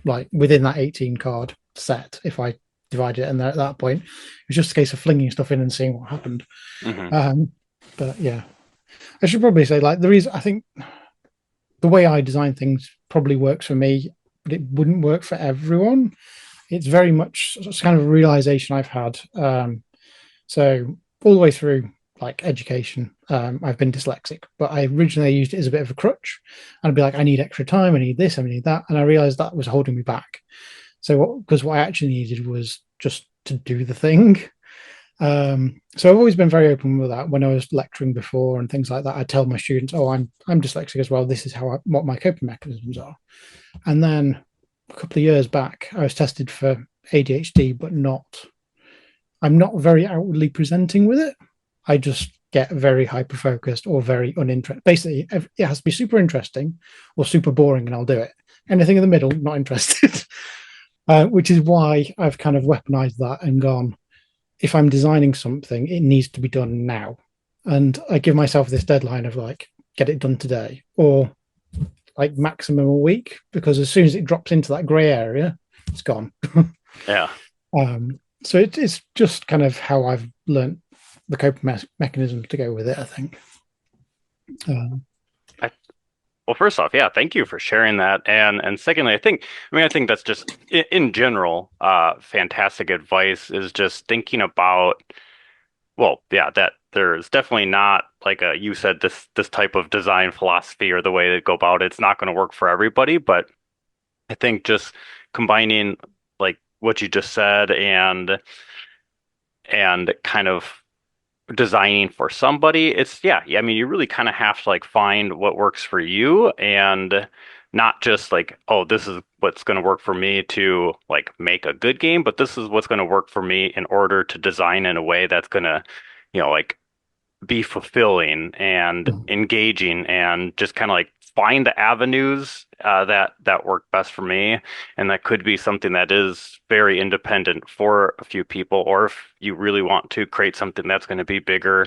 like within that 18 card set if I divided it. And then at that point, it was just a case of flinging stuff in and seeing what happened. Mhm. Um, but yeah, I should probably say like the reason I think the way I design things probably works for me, but it wouldn't work for everyone. It's very much it's kind of a realization I've had. So all the way through like education, I've been dyslexic, but I originally used it as a bit of a crutch. And I'd be like, I need extra time, I need this, I need that, and I realized that was holding me back. So because what I actually needed was just to do the thing. So I've always been very open with that. When I was lecturing before and things like that, I tell my students, "Oh, I'm dyslexic as well. This is what my coping mechanisms are." And then a couple of years back, I was tested for ADHD, but not. I'm not very outwardly presenting with it. I just get very hyper focused or very uninterested. Basically, it has to be super interesting or super boring, and I'll do it. Anything in the middle, not interested. Which is why I've kind of weaponized that and gone, if I'm designing something, it needs to be done now. And I give myself this deadline of like, get it done today or like maximum a week, because as soon as it drops into that gray area, it's gone. Yeah. So it's just kind of how I've learned the coping mechanisms to go with it, I think. Um, I, well, first off, yeah, thank you for sharing that. And secondly, I think that's just in general, fantastic advice is just thinking about, well, yeah, that there's definitely not like you said, this type of design philosophy or the way to go about it. It's not going to work for everybody, but I think just combining like what you just said and kind of designing for somebody, it's yeah, I mean, you really kind of have to like find what works for you and not just like, oh, this is what's going to work for me to like make a good game, but this is what's going to work for me in order to design in a way that's going to, like be fulfilling and engaging and just kind of like find the avenues that work best for me. And that could be something that is very independent for a few people, or if you really want to create something that's going to be bigger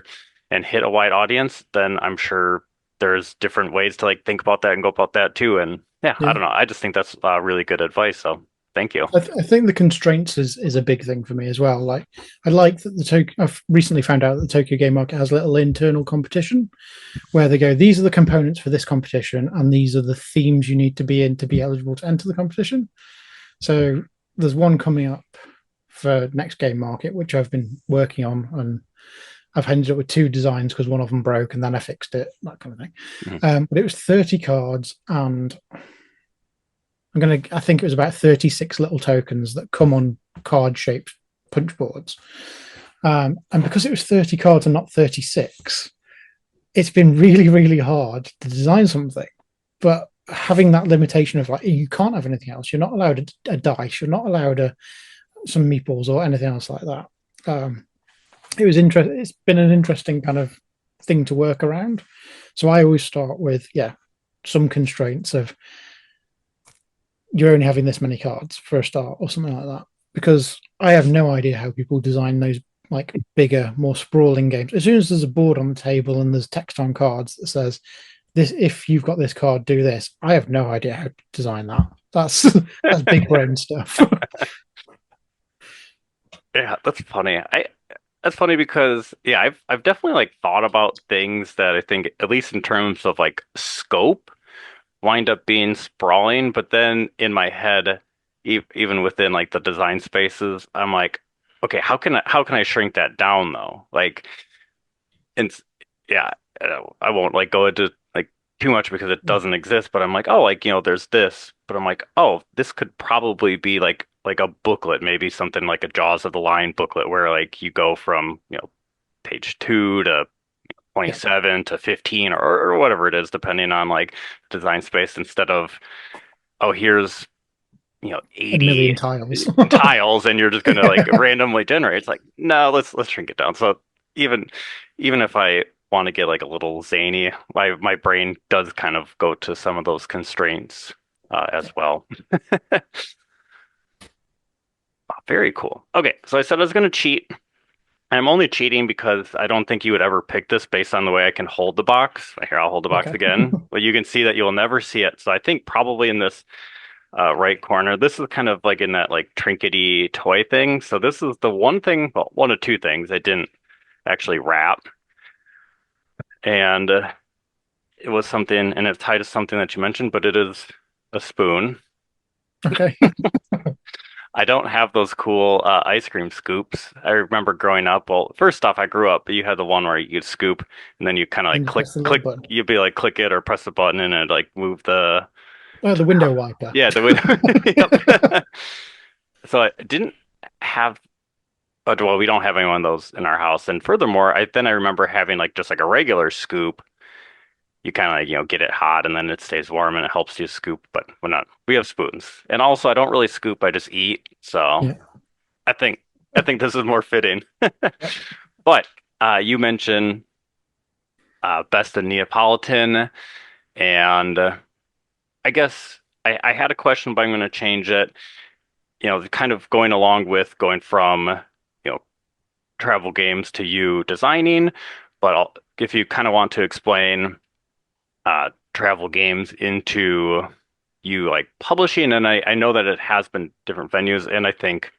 and hit a wide audience, then I'm sure there's different ways to like think about that and go about that too. And yeah, I yeah, don't know. I just think that's really good advice. So thank you. I think the constraints is a big thing for me as well. Like I like that I've recently found out that the Tokyo Game Market has a little internal competition where they go, these are the components for this competition, and these are the themes you need to be in to be eligible to enter the competition. So there's one coming up for next game market, which I've been working on, and I've ended up with two designs because one of them broke, and then I fixed it, that kind of thing. Mhm. But it was 30 cards, and I think it was about 36 little tokens that come on card shaped punch boards. And because it was 30 cards and not 36, it's been really, really hard to design something. But having that limitation of like, you can't have anything else. You're not allowed a dice. You're not allowed some meatballs or anything else like that. Um, it was interesting. It's been an interesting kind of thing to work around. So I always start with, yeah, some constraints of you're only having this many cards for a start or something like that. Because I have no idea how people design those like bigger, more sprawling games. As soon as there's a board on the table and there's text on cards that says this, if you've got this card, do this. I have no idea how to design that. That's that's big brain stuff. Yeah, that's funny. That's funny because yeah, I've definitely like thought about things that I think at least in terms of like scope wind up being sprawling, but then in my head, even within like the design spaces, I'm like, okay, how can I shrink that down though? Like, and yeah, I won't like go into like too much because it Yeah. doesn't exist, but I'm like, oh, like, there's this, but I'm like, oh, this could probably be like a booklet, maybe something like a Jaws of the Lion booklet where like you go from, page 2 to Yeah. 27 to 15 or whatever it is, depending on like design space instead of, oh, here's, A million 80 tiles. tiles and you're just gonna like randomly generate. It's like, no, let's shrink it down. So even even if I want to get like a little zany, my brain does kind of go to some of those constraints as well. Very cool. Okay, so I said I was gonna cheat. I'm only cheating because I don't think you would ever pick this based on the way I can hold the box. Here, I'll hold the box Okay. again. But you can see that you'll never see it. So I think probably in this right corner, this is kind of like in that like trinkety toy thing. So this is the one thing, well, one of two things I didn't actually wrap. And it was something, and it's tied to something that you mentioned, but it is a spoon. Okay. I don't have those cool ice cream scoops. I remember growing up. Well, first off, I grew up, but you had the one where you could scoop, and then you kind of like And you click, press the little click. button. You'd be like click it or press the button, and it like move the Oh, the window wiper. yeah the window. Yep. So I didn't have. Well, we don't have any one of those in our house, and furthermore, I remember having like just like a regular scoop. You kind of like, get it hot, and then it stays warm, and it helps you scoop. But we're not. We have spoons, and also I don't really scoop. I just eat. So. Yeah. I think I think this is more fitting. Yep. But you mentioned best in Neapolitan, and I guess I had a question, but I'm going to change it. Kind of going along with going from travel games to you designing, but if you kind of want to explain travel games into you like publishing, and I know that it has been different venues, and I think.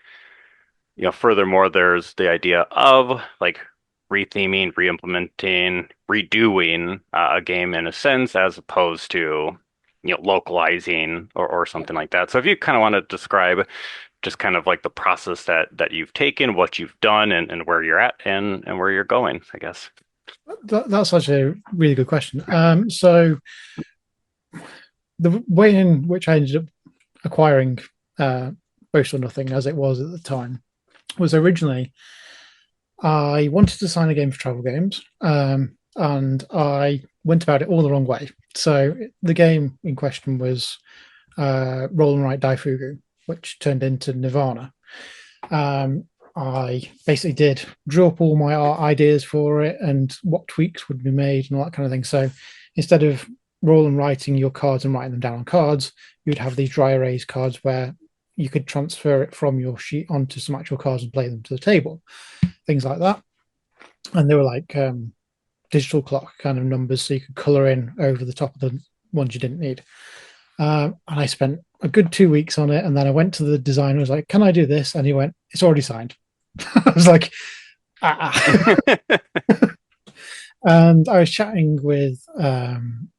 Furthermore, there's the idea of like retheming, re-implementing, redoing a game in a sense, as opposed to, localizing or Yeah. something like that. So if you kind of want to describe just kind of like the process that you've taken, what you've done, and where you're at, and where you're going, I guess. That's actually a really good question. So the way in which I ended up acquiring Boast or Nothing, as it was at the time, was originally I wanted to design a game for travel games, and I went about it all the wrong way. So the game in question was Roll and Write Daifugu, which turned into Nirvana. Um, I basically drew up all my art ideas for it and what tweaks would be made and all that kind of thing. So instead of roll and writing your cards and writing them down on cards, you'd have these dry erase cards where you could transfer it from your sheet onto some actual cards and play them to the table, things like that. And they were like digital clock kind of numbers, so you could color in over the top of the ones you didn't need. And I spent a good 2 weeks on it, and then I went to the designer. I was like, "Can I do this?" And he went, "It's already signed." I was like, ah. And I was chatting with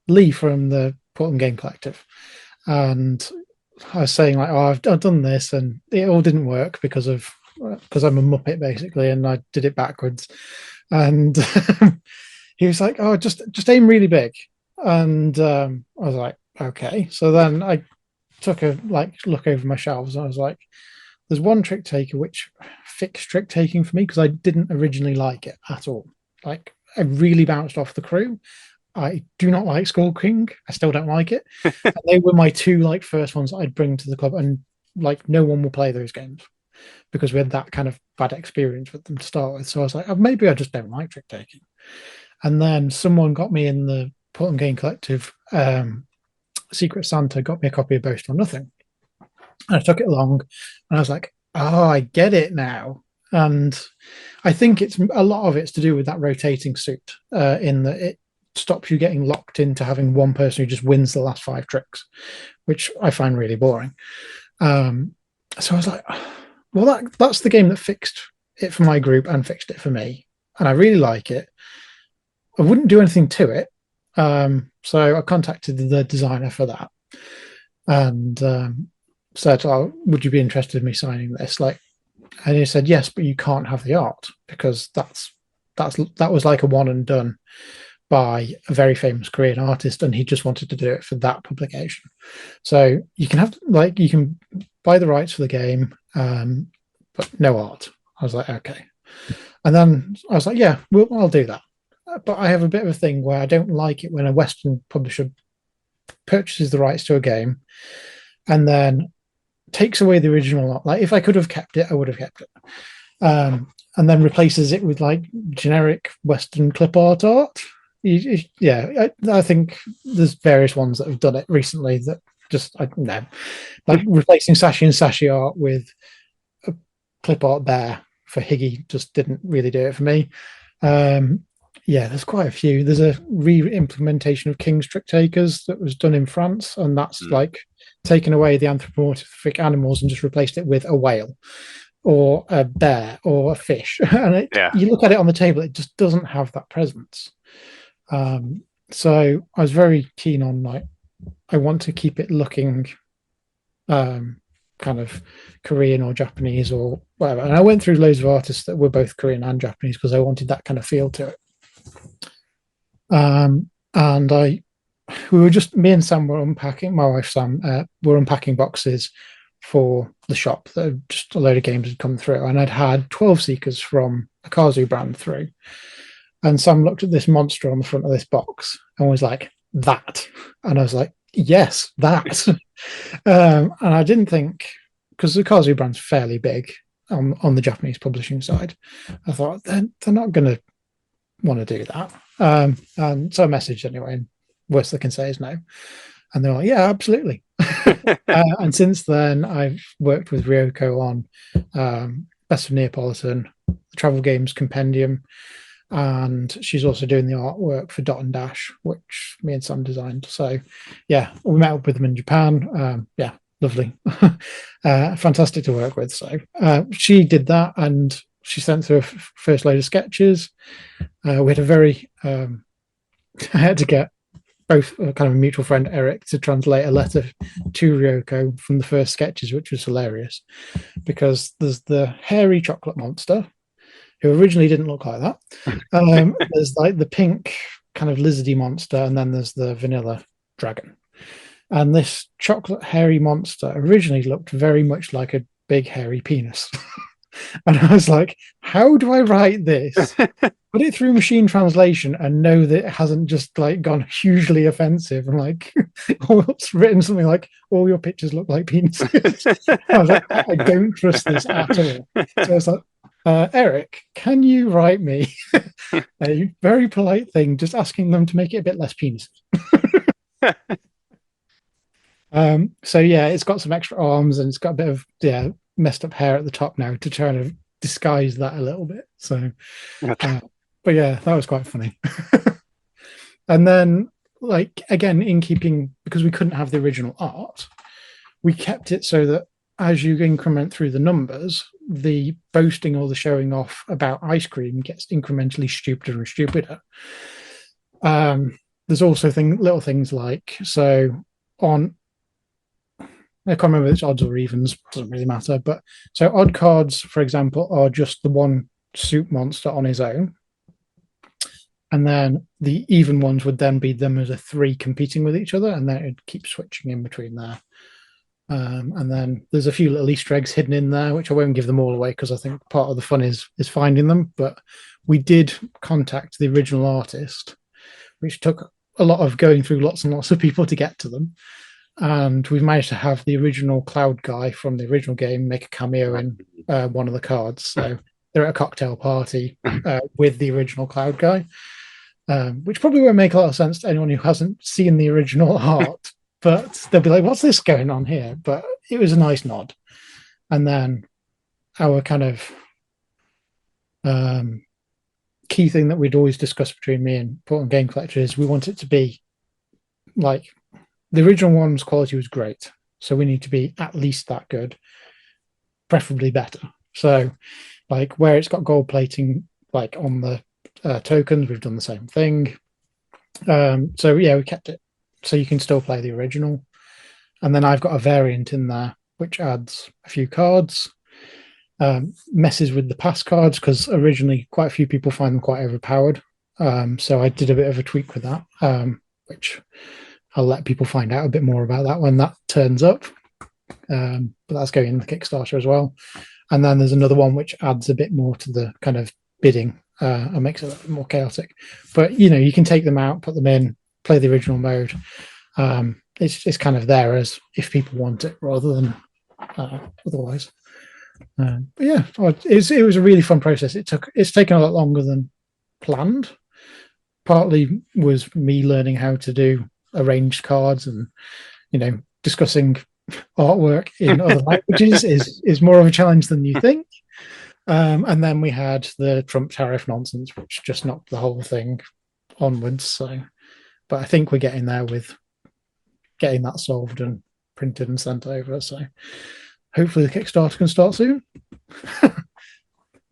Lee from the Portland Game Collective, and I was saying like, "Oh, I've done this, and it all didn't work because I'm a muppet basically, and I did it backwards." And he was like, "Oh, just aim really big," and I was like, "Okay." So then I took a look over my shelves, and I was like, "There's one trick taker which fixed trick taking for me because I didn't originally like it at all. Like I really bounced off the crew. I do not like Skull King. I still don't like it. And they were my two like first ones that I'd bring to the club, and like no one will play those games because we had that kind of bad experience with them to start with. So I was like, oh, maybe I just don't like trick taking. And then someone got me in the Portland Game Collective. Secret Santa got me a copy of Boast or Nothing. And I took it along, and I was like, oh, I get it now. And I think it's a lot of it's to do with that rotating suit, in that it stops you getting locked into having one person who just wins the last five tricks, which I find really boring. Um, so I was like, well, that's the game that fixed it for my group and fixed it for me, and I really like it. I wouldn't do anything to it, so I contacted the designer for that, and said, "Oh, would you be interested in me signing this?" Like, and he said, "Yes, but you can't have the art because that was like a one and done by a very famous Korean artist, and he just wanted to do it for that publication. So you can have like you can buy the rights for the game, but no art. I was like, okay. And then I was like, yeah, I'll do that. But I have a bit of a thing where I don't like it when a Western publisher purchases the rights to a game and then takes away the original. Like, if I could have kept it, I would have kept it. And then replaces it with like generic Western clip art. Yeah, I think there's various ones that have done it recently that just I no, like replacing Sashi and Sashi art with a clip art bear for Higgy just didn't really do it for me. Um, yeah, there's quite a few. There's a re-implementation of King's Trick Takers that was done in France, and that's Mm. like taken away the anthropomorphic animals and just replaced it with a whale or a bear or a fish. And Yeah. you look at it on the table, it just doesn't have that presence. So I was very keen on like I want to keep it looking kind of Korean or Japanese or whatever. And I went through loads of artists that were both Korean and Japanese because I wanted that kind of feel to it. And we were just me and Sam were unpacking. My wife Sam were unpacking boxes for the shop that just a load of games had come through, and I'd had 12 Seekers from a Kazu brand through. And Sam looked at this monster on the front of this box and was like, "That," and I was like, "Yes, that." And I didn't think because the Kazu brand's fairly big on the Japanese publishing side. I thought they're not going to want to do that. And so I messaged anyway, and worst they can say is no. And they're like, yeah, absolutely. And since then, I've worked with Ryoko on Best of Neapolitan, the Travel Games Compendium, and she's also doing the artwork for Dot and Dash, which me and Sam designed. So, yeah, we met up with them in Japan. Yeah, lovely, fantastic to work with. So she did that, and she sent through a first load of sketches. We had a very, I had to get both kind of a mutual friend, Eric, to translate a letter to Ryoko from the first sketches, which was hilarious because there's the hairy chocolate monster who originally didn't look like that. There's like the pink kind of lizardy monster, and then there's the vanilla dragon. And this chocolate hairy monster originally looked very much like a big hairy penis. And I was like, how do I write this? Put it through machine translation and know that it hasn't just like gone hugely offensive and like it's written something like all your pictures look like penises. I was like, I don't trust this at all. So I was like, Eric, can you write me a very polite thing, just asking them to make it a bit less penis? So yeah, it's got some extra arms and it's got a bit of messed up hair at the top now to try to disguise that a little bit. So, but yeah, that was quite funny. And then, like again, in keeping because we couldn't have the original art, we kept it so that as you increment through the numbers, the boasting or the showing off about ice cream gets incrementally stupider and stupider. There's also little things like so on I can't remember if it's odds or evens, doesn't really matter. But so odd cards, for example, are just the one soup monster on his own. And then the even ones would then be them as a three competing with each other, and then it'd keep switching in between there. And then there's a few little Easter eggs hidden in there, which I won't give them all away because I think part of the fun is finding them. But we did contact the original artist, which took a lot of going through lots and lots of people to get to them. And we've managed to have the original Cloud guy from the original game make a cameo in one of the cards. So they're at a cocktail party with the original Cloud guy, which probably won't make a lot of sense to anyone who hasn't seen the original art. But they'll be like, "What's this going on here?" But it was a nice nod. And then our kind of key thing that we'd always discuss between me and Portland Game Collector is we want it to be like the original one's quality was great, so we need to be at least that good, preferably better. So, like where it's got gold plating, like on the tokens, we've done the same thing. So yeah, we kept it so you can still play the original, and then I've got a variant in there which adds a few cards, messes with the pass cards because originally quite a few people find them quite overpowered. So I did a bit of a tweak with that, which I'll let people find out a bit more about that when that turns up. But that's going in the Kickstarter as well. And then there's another one which adds a bit more to the kind of bidding and makes it a little bit more chaotic. But you can take them out, put them in, play the original mode. It's kind of there as if people want it rather than otherwise. But yeah, it was a really fun process. It's taken a lot longer than planned. Partly was me learning how to do arranged cards and discussing artwork in other languages is more of a challenge than you think. And then we had the Trump tariff nonsense, which just knocked the whole thing onwards. So, but I think we're getting there with getting that solved and printed and sent over. So hopefully the Kickstarter can start soon.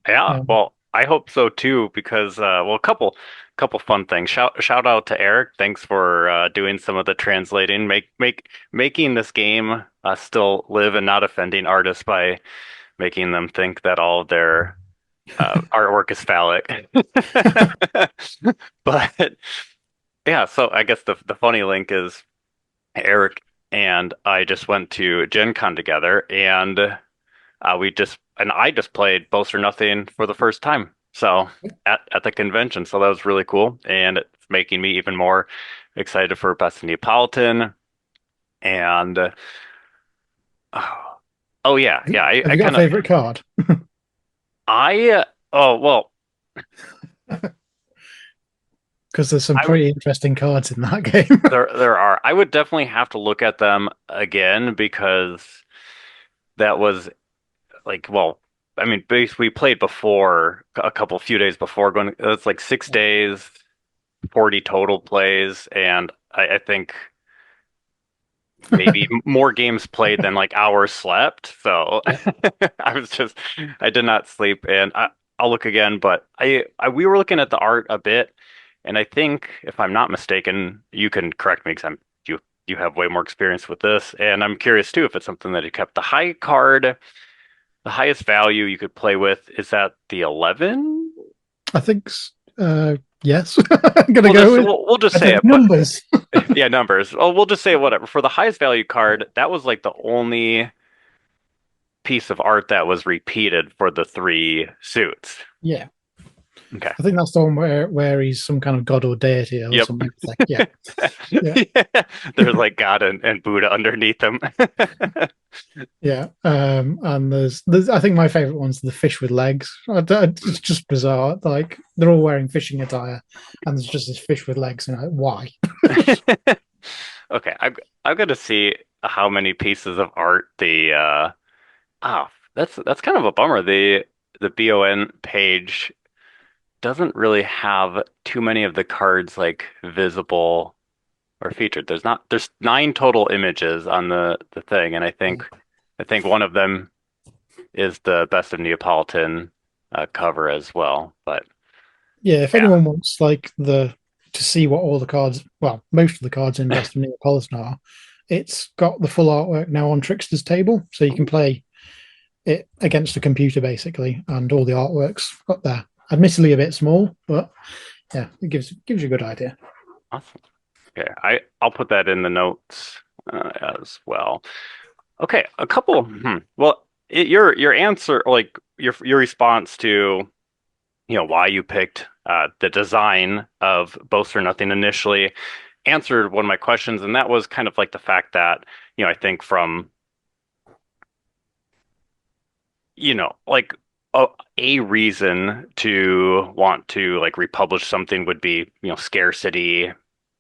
Yeah, Um, well, I hope so too because well, a couple fun things. Shout out to Eric. Thanks for doing some of the translating, making this game still live and not offending artists by making them think that all of their artwork is phallic. But yeah, so I guess the funny link is Eric and I just went to Gen Con together, and I just played Boast or Nothing for the first time. So at the convention, so that was really cool, and it's making me even more excited for Best of Neapolitan. And oh, oh yeah, yeah, have I you got kind a of favorite card? oh well, Because there's some I would pretty interesting cards in that game. there are I would definitely have to look at them again because that was like, well, I mean, basically we played before a couple few days before going. It's like 6 days, 40 total plays, and I think maybe more games played than like hours slept. So Yeah. I did not sleep, and I'll look again. But we were looking at the art a bit, and I think if I'm not mistaken, you can correct me because you have way more experience with this, and I'm curious too if it's something that you kept. The highest value you could play with is that the 11. I think yes. I'm gonna go with We'll just I say think it, but numbers. yeah, numbers. Oh, we'll just say whatever. For the highest value card, that was like the only piece of art that was repeated for the three suits. Yeah, Okay. I think that's the one where he's some kind of god or deity or Yep. something. It's like, yeah, yeah, Yeah. There's like God and Buddha underneath them. yeah. And there's I think my favorite one's the fish with legs. It's just bizarre. Like they're all wearing fishing attire, and there's just this fish with legs, and like, why? Okay, I've got to see how many pieces of art oh, that's kind of a bummer. The BON page doesn't really have too many of the cards like visible or featured. There's 9 total images on the thing, and I think one of them is the Best of Neapolitan cover as well. But Yeah, if yeah, anyone wants like the to see what all the cards, well, most of the cards in Best of Neapolitan are, it's got the full artwork now on Trickster's table, so you can play it against a computer basically, and all the artworks up there. Admittedly, a bit small, but yeah, it gives you a good idea. awesome. Okay, I'll put that in the notes as well. Okay, a couple. Well, your answer, like your response to why you picked the design of Boast or Nothing initially answered one of my questions, and that was kind of like the fact that I think from like a reason to want to like republish something would be scarcity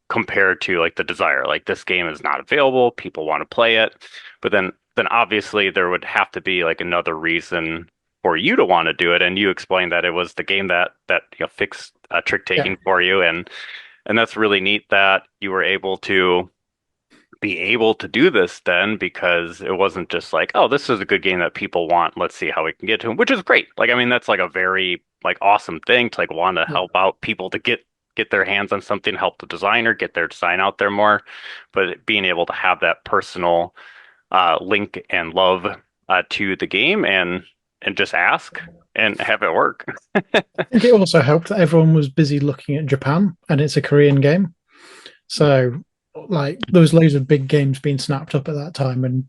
compared to like the desire. Like this game is not available, people want to play it, but then obviously there would have to be like another reason for you to want to do it. And you explained that it was the game that fixed trick Yeah, taking for you, and that's really neat that you were able to do this then because it wasn't just like, oh, this is a good game that people want. Let's see how we can get to them, which is great. Like, I mean, that's like a very like awesome thing to like want to yeah, help out people to get their hands on something, help the designer get their design out there more. But being able to have that personal link and love to the game and just ask and have it work. I think it also helped that everyone was busy looking at Japan, and it's a Korean game. So, like, there was loads of big games being snapped up at that time, and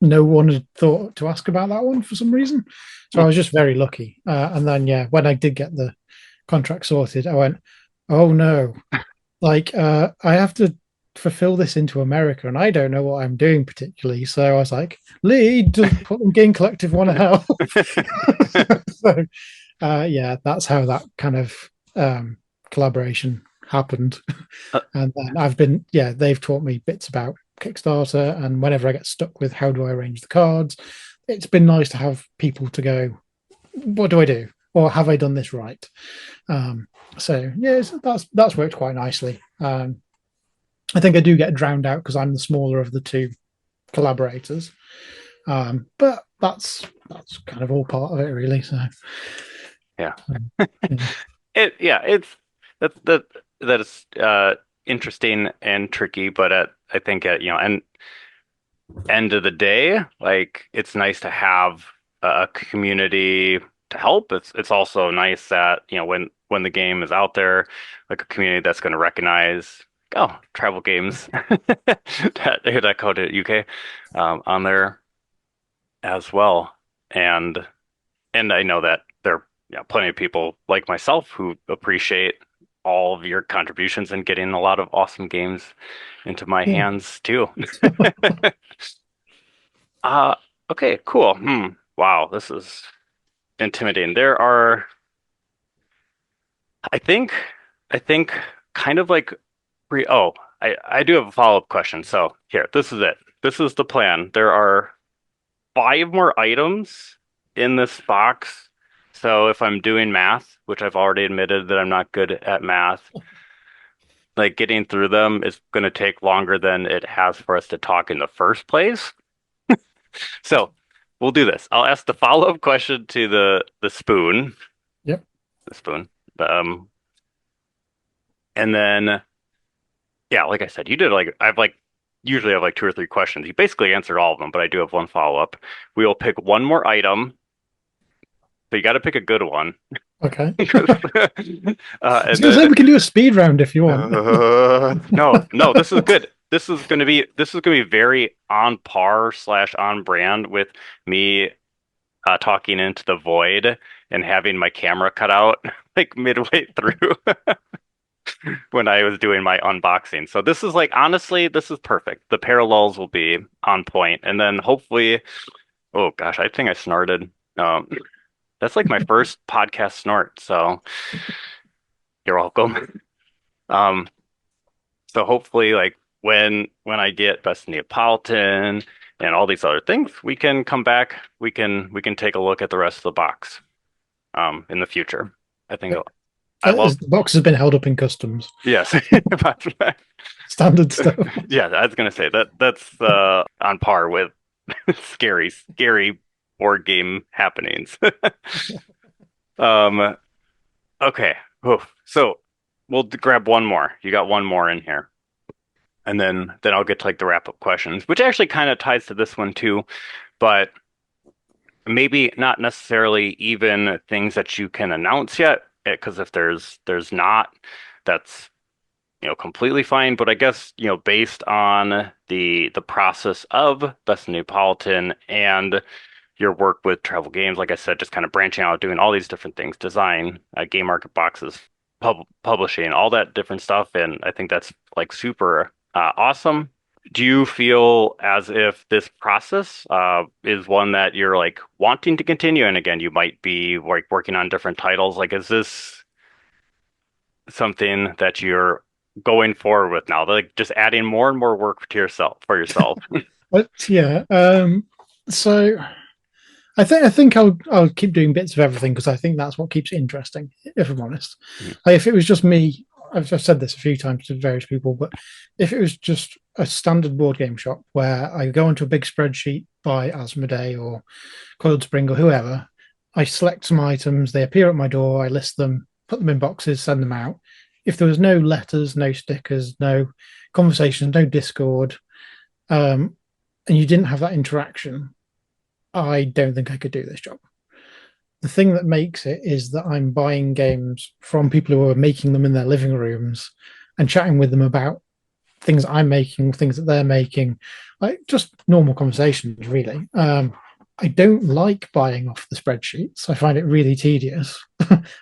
no one had thought to ask about that one for some reason. So I was just very lucky. And then, yeah, when I did get the contract sorted, I went, oh no, like, I have to fulfill this into America, and I don't know what I'm doing particularly. So I was like, Lee, does Game Collective want to help? So, yeah, that's how that kind of collaboration happened. And then yeah, they've taught me bits about Kickstarter, and whenever I get stuck with how do I arrange the cards, it's been nice to have people to go, what do I do? Or have I done this right? So yeah, that's worked quite nicely. I think I do get drowned out because I'm the smaller of the two collaborators, but that's kind of all part of it, really. So Yeah. yeah, It's that is interesting and tricky, but I think at and end of the day, like it's nice to have a community to help. It's also nice that, when the game is out there, like a community that's going to recognize, oh, travel games that code at UK on there as well. And I know that there are plenty of people like myself who appreciate all of your contributions and getting a lot of awesome games into my yeah. hands too. Uh, okay, cool. Wow, this is intimidating. I think, I think kind of like I do have a follow-up question. So here, this is it. This is the plan. There are five more items in this box. So if I'm doing math, which I've already admitted that I'm not good at math, like getting through them is going to take longer than it has for us to talk in the first place. So we'll do this. I'll ask the follow-up question to the spoon, Yep. the spoon. Um, and then yeah, like I said, you did like I've like usually have like two or three questions. You basically answered all of them, but I do have one follow-up. We will pick one more item, but you got to pick a good one. Okay. I was And going to say then we can do a speed round if you want. no, this is good. This is gonna be very on par slash on brand with me talking into the void and having my camera cut out like midway through when I was doing my unboxing. So this is like honestly, this is perfect. The parallels will be on point, and then hopefully, oh gosh, I think I snorted. Um, that's like my first podcast snort, so you're welcome. Um, so hopefully, like when I get Best Neapolitan and all these other things, we can come back. We can take a look at the rest of the box in the future. I think I love. As the box has been held up in customs, Yes. standard stuff. Yeah, I was gonna say that's on par with scary board game happenings. Um, okay. Oof. So we'll grab one more. You got one more in here. And then I'll get to like the wrap up questions, which actually kind of ties to this one too, but maybe not necessarily even things that you can announce yet, because if there's not, that's completely fine. But I guess, based on the process of Best Neapolitan and your work with travel games, like I said, just kind of branching out, doing all these different things, design, game market boxes, publishing, all that different stuff. And I think that's like super awesome. Do you feel as if this process is one that you're like wanting to continue? And again, you might be like working on different titles. Like, is this something that you're going forward with now? Like just adding more and more work to yourself for yourself. But yeah, so I think I'll keep doing bits of everything because I think that's what keeps it interesting. If I'm honest, Mhm. like if it was just me, I've said this a few times to various people, but if it was just a standard board game shop where I go into a big spreadsheet by Asmodee or Coiled Spring or whoever, I select some items, they appear at my door, I list them, put them in boxes, send them out. If there was no letters, no stickers, no conversations, no Discord, and you didn't have that interaction, I don't think I could do this job. the thing that makes it is that I'm buying games from people who are making them in their living rooms and chatting with them about things I'm making, things that they're making, like just normal conversations, really. I don't like buying off the spreadsheets. I find it really tedious.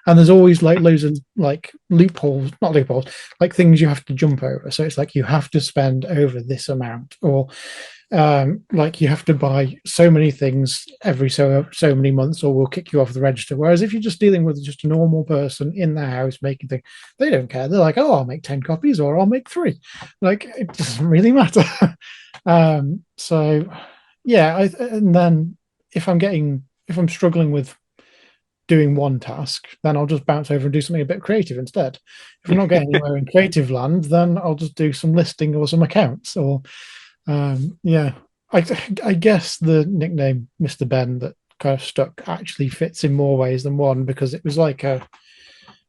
And there's always like loads of like loopholes, not loopholes, like things you have to jump over. So it's like you have to spend over this amount, or like you have to buy so many things every so many months, or we'll kick you off the register. Whereas if you're just dealing with just a normal person in the house making things, they don't care. They're like, oh, I'll make 10 copies or I'll make three. Like it doesn't really matter. So yeah, and then if I'm struggling with doing one task, then I'll just bounce over and do something a bit creative instead. If I'm not getting anywhere in creative land, then I'll just do some listing or some accounts or yeah. I guess the nickname Mr. Ben that kind of stuck actually fits in more ways than one because it was like a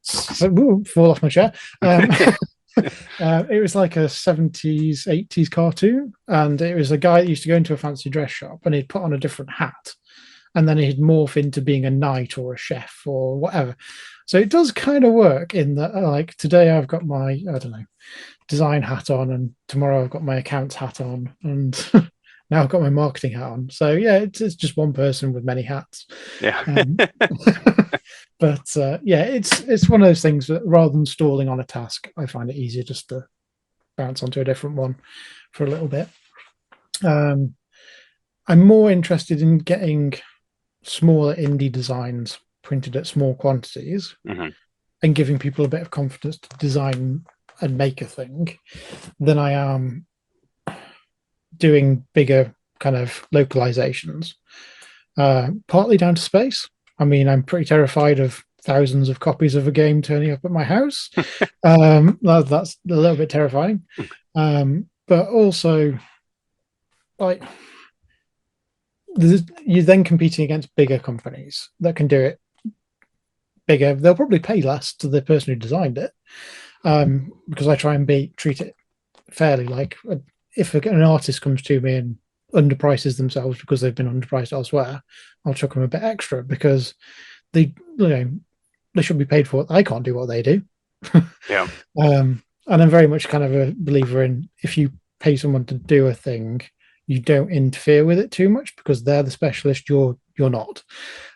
fall off my chair. It was like a 70s, 80s cartoon, and it was a guy that used to go into a fancy dress shop and he'd put on a different hat, and then he'd morph into being a knight or a chef or whatever. So it does kind of work in that, like today I've got my, I don't know, design hat on, and tomorrow I've got my accounts hat on, and now I've got my marketing hat on. So yeah, it's just one person with many hats. Yeah. Um, but yeah, it's one of those things that rather than stalling on a task, I find it easier just to bounce onto a different one for a little bit. Um, I'm more interested in getting smaller indie designs printed at small quantities Mhm. and giving people a bit of confidence to design and make a thing than I am doing bigger kind of localizations. Partly down to space. I mean, I'm pretty terrified of thousands of copies of a game turning up at my house. That's a little bit terrifying. But also, like, you're then competing against bigger companies that can do it bigger. They'll probably pay less to the person who designed it because I try and treat it fairly. Like, if an artist comes to me and underprices themselves because they've been underpriced elsewhere, I'll chuck them a bit extra because they should be paid for it. I can't do what they do. Yeah. And I'm very much kind of a believer in if you pay someone to do a thing, you don't interfere with it too much because they're the specialist. You're not.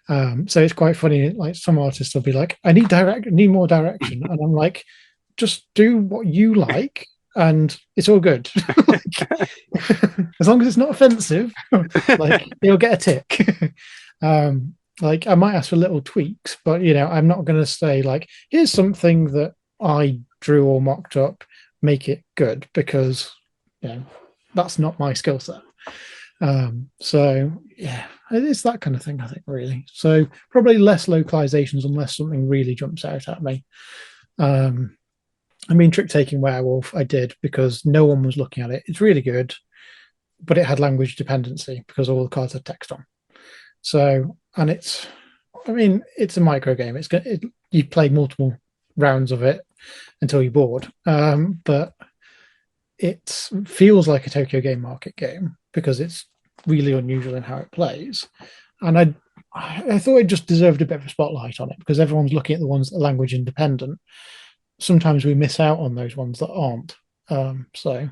So it's quite funny. Like some artists will be like, "I need more direction," and I'm like, "Just do what you like, and it's all good. Like, as long as it's not offensive, like you'll get a tick." Like I might ask for little tweaks, but I'm not going to say like, "Here's something that I drew or mocked up, make it good," because that's not my skill set. So yeah, it's that kind of thing, I think, really. So probably less localizations unless something really jumps out at me. I mean, Trick Taking Werewolf, I did because no one was looking at it. It's really good, but it had language dependency because all the cards had text on. So, and I mean, it's a micro game. You play multiple rounds of it until you're bored. But it feels like a Tokyo Game Market game because it's really unusual in how it plays. And I thought it just deserved a bit of a spotlight on it because everyone's looking at the ones that are language independent. Sometimes we miss out on those ones that aren't. So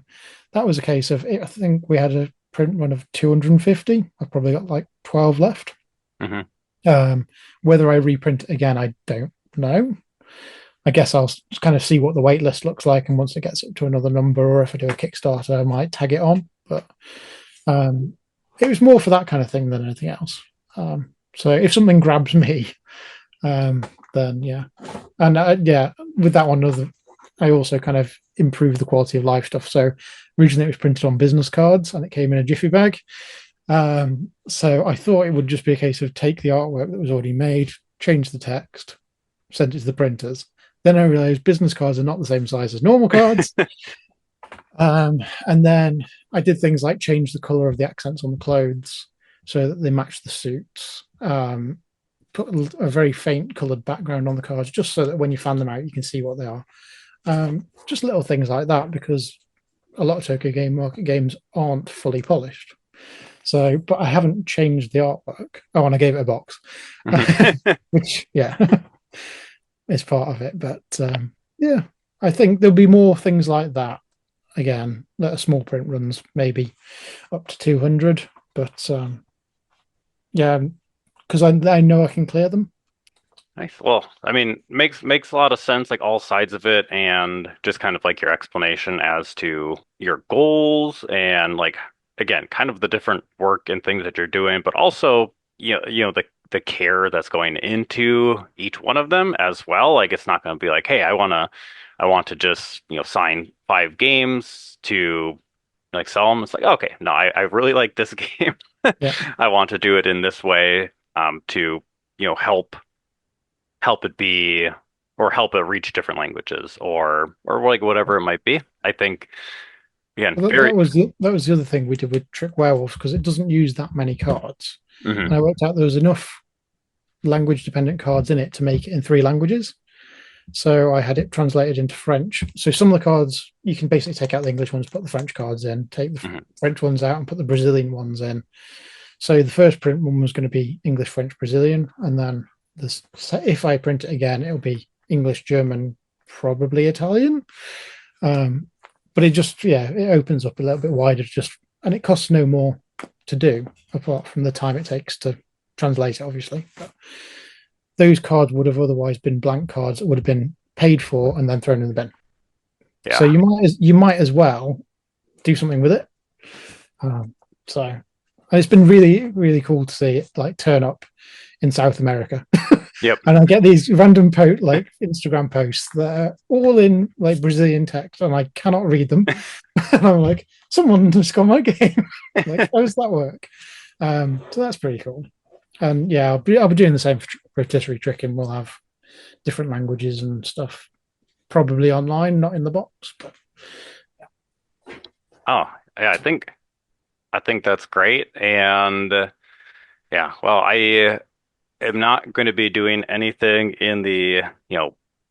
that was a case of I think we had a print run of 250. I've probably got like 12 left. Mhm. Whether I reprint it again, I don't know. I guess I'll kind of see what the wait list looks like, and once it gets up to another number, or if I do a Kickstarter, I might tag it on. But it was more for that kind of thing than anything else. So if something grabs me, then yeah, and yeah, with that one, I also kind of improved the quality of life stuff. So originally it was printed on business cards, and it came in a jiffy bag. So I thought it would just be a case of take the artwork that was already made, change the text, send it to the printers. Then I realized business cards are not the same size as normal cards. And then I did things like change the color of the accents on the clothes so that they match the suits. Put a very faint colored background on the cards just so that when you fan them out, you can see what they are. Just little things like that because a lot of Tokyo Game Market games aren't fully polished. So, but I haven't changed the artwork. Oh, and I gave it a box, which yeah, is part of it. But yeah, I think there'll be more things like that again. That a small print runs maybe up to 200, but yeah, because I know I can clear them. Nice. Well, I mean, makes a lot of sense, like all sides of it, and just kind of like your explanation as to your goals and like again, kind of the different work and things that you're doing, but also the care that's going into each one of them as well. Like it's not going to be like, hey, I want to just sign 5 games to like sell them. It's like, okay, no, I really like this game. Yeah, I want to do it in this way to help it be or help it reach different languages or like whatever it might be. I think again, well, very that was the other thing we did with Trick Werewolves because it doesn't use that many cards, and I mhm, worked out there was enough language dependent cards in it to make it in 3 languages. So I had it translated into French. So some of the cards you can basically take out the English ones, put the French cards in, take the mhm, French ones out, and put the Brazilian ones in. So the first print one was going to be English, French, Brazilian, and then this, if I print it again, it'll be English, German, probably Italian. Um, but it just it opens up a little bit wider, just and it costs no more to do apart from the time it takes to translate it, obviously. But those cards would have otherwise been blank cards that would have been paid for and then thrown in the bin. So yeah. you might as well do something with it. Um, so and it's been really cool to see it like turn up in South America. Yep. And I get these random like Instagram posts that are all in like Brazilian text, and I cannot read them. And I'm like, someone just got my game. Like, how does that work? So that's pretty cool. And yeah, I'll be doing the same for rotisserie tricking. We'll have different languages and stuff, probably online, not in the box. But Oh, yeah, I think that's great. And yeah, well, I am not going to be doing anything in the,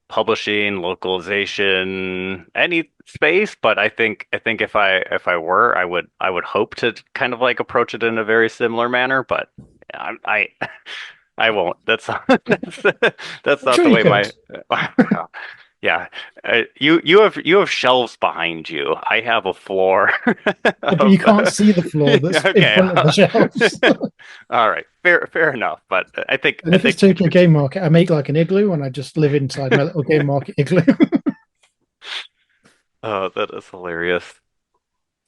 publishing, localization, any space, but I think if I were, I would hope to kind of like approach it in a very similar manner, but I won't. That's that's I'm not sure the you way could. my yeah. You have shelves behind you. I have a floor Yeah, but you of can't see the floor that's in okay. front of the shelves. All right. Fair enough. But And I if it's think Tokyo Game Market, I make like an igloo and I just live inside my little Game Market igloo. oh, that is hilarious.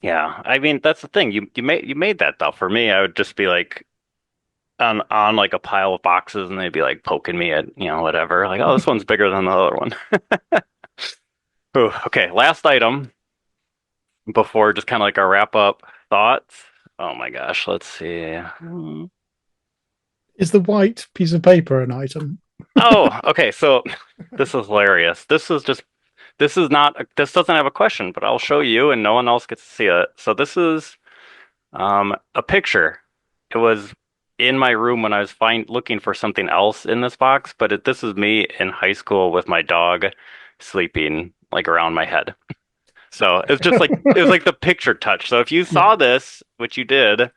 Yeah. I mean, that's the thing. You made that though. For me, I would just be like on like a pile of boxes and they'd be like poking me at, whatever. Like, oh, this one's bigger than the other one. Ooh, okay, last item before just kind of like our wrap up thoughts. Oh my gosh, let's see. Is the white piece of paper an item? Oh, okay, so this is hilarious. This is not this doesn't have a question, but I'll show you and no one else gets to see it. So this is a picture. It was in my room when I was looking for something else in this box, but this is me in high school with my dog sleeping like around my head. So it's just like it was like the picture touch. So if you Yeah. saw this, which you did,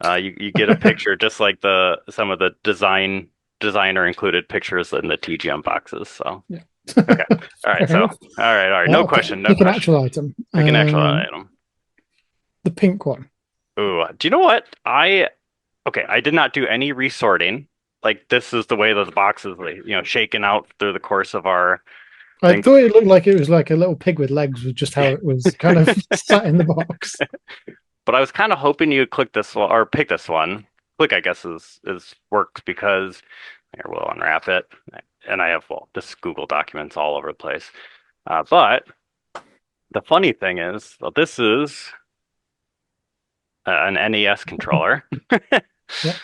you get a picture just like the some of the designer included pictures in the TGM boxes. So Yeah. okay, all right. Fair So enough. all right. No I'll question, no pick an question. actual item. Pick an actual item. The pink one. Ooh, do you know what? Okay, I did not do any resorting. Like this is the way those boxes, like, shaken out through the course of our I thing. thought it looked like it was like a little pig with legs, with just how it was kind of sat in the box. But I was kind of hoping you'd click this one or pick this one. Click, I guess, is works because here we'll unwrap it, and I have this Google documents all over the place. But the funny thing is, well, this is an NES controller Yeah.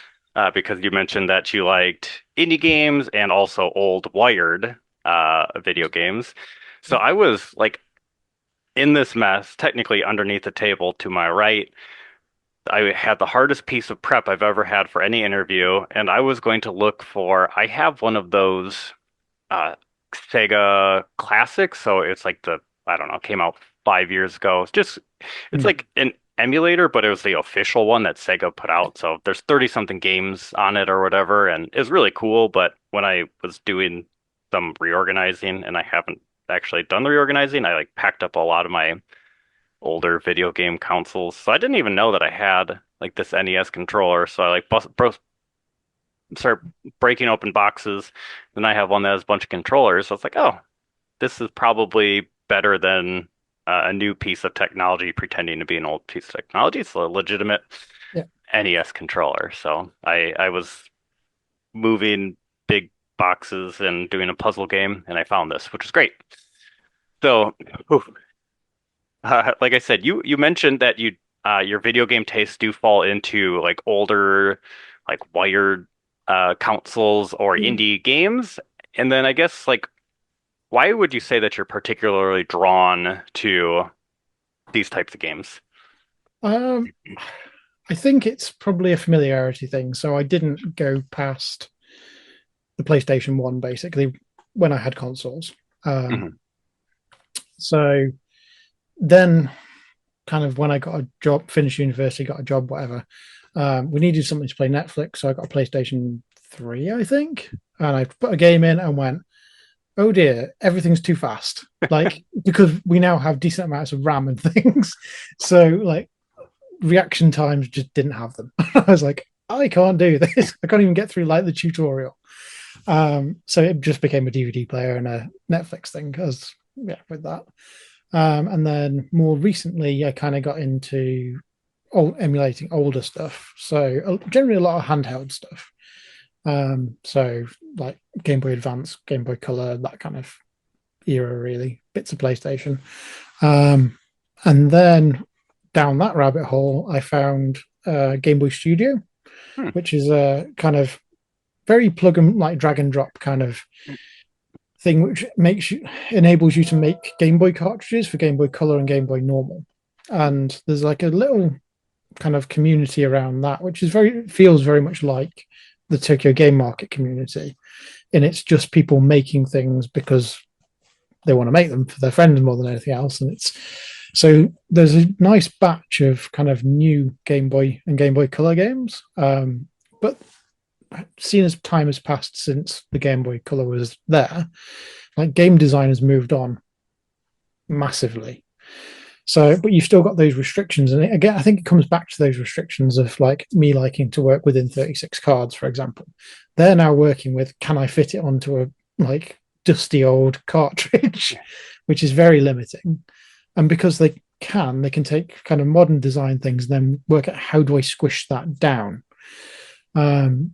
because you mentioned that you liked indie games and also old wired video games. So Yeah. I was like in this mess, technically underneath the table to my right. I had the hardest piece of prep I've ever had for any interview, and I was going to look for. I have one of those uh, Sega classics, so it's like I don't know, came out 5 years ago. It's Mm. like an emulator, but it was the official one that Sega put out. So there's 30 something games on it or whatever, and it was really cool. But when I was doing some reorganizing, and I haven't actually done the reorganizing, I like packed up a lot of my older video game consoles. So I didn't even know that I had like this NES controller. So I like start breaking open boxes. Then I have one that has a bunch of controllers. So it's like, oh, this is probably better than a new piece of technology pretending to be an old piece of technology. It's a legitimate Yeah. NES controller. So I was moving big boxes and doing a puzzle game, and I found this, which is great. So, whew, like I said, you mentioned that your video game tastes do fall into like older, like wired consoles or Yeah. indie games. And then I guess like why would you say that you're particularly drawn to these types of games? Um, I think it's probably a familiarity thing. So I didn't go past the PlayStation 1 basically when I had consoles. Um, Hmm. so then, kind of when I got a job, finished university, got a job, whatever, we needed something to play Netflix. So I got a PlayStation 3, I think. And I put a game in and went, oh dear, everything's too fast. Like, because we now have decent amounts of RAM and things. So, like, reaction times just didn't have them. I was like, I can't do this. I can't even get through like the tutorial. So it just became a DVD player and a Netflix thing because yeah, with that. And then more recently, I kind of got into emulating older stuff. So generally a lot of handheld stuff. So like Game Boy Advance, Game Boy Color, that kind of era, really. Bits of PlayStation. Um, and then down that rabbit hole, I found Game Boy Studio, Hmm. which is a kind of very plug and like drag and drop kind of thing, which makes you enables you to make Game Boy cartridges for Game Boy Color and Game Boy Normal. And there's like a little kind of community around that, which is very feels very much like the Tokyo Game Market community. And it's just people making things because they want to make them for their friends more than anything else. And it's so there's a nice batch of kind of new Game Boy and Game Boy Color games. But seen as time has passed since the Game Boy Color was there, like game design has moved on massively. So, but you've still got those restrictions, and again, I think it comes back to those restrictions of like me liking to work within 36 cards, for example. They're now working with can I fit it onto a like dusty old cartridge, which is very limiting. And because they can take kind of modern design things and then work out how do I squish that down. Um,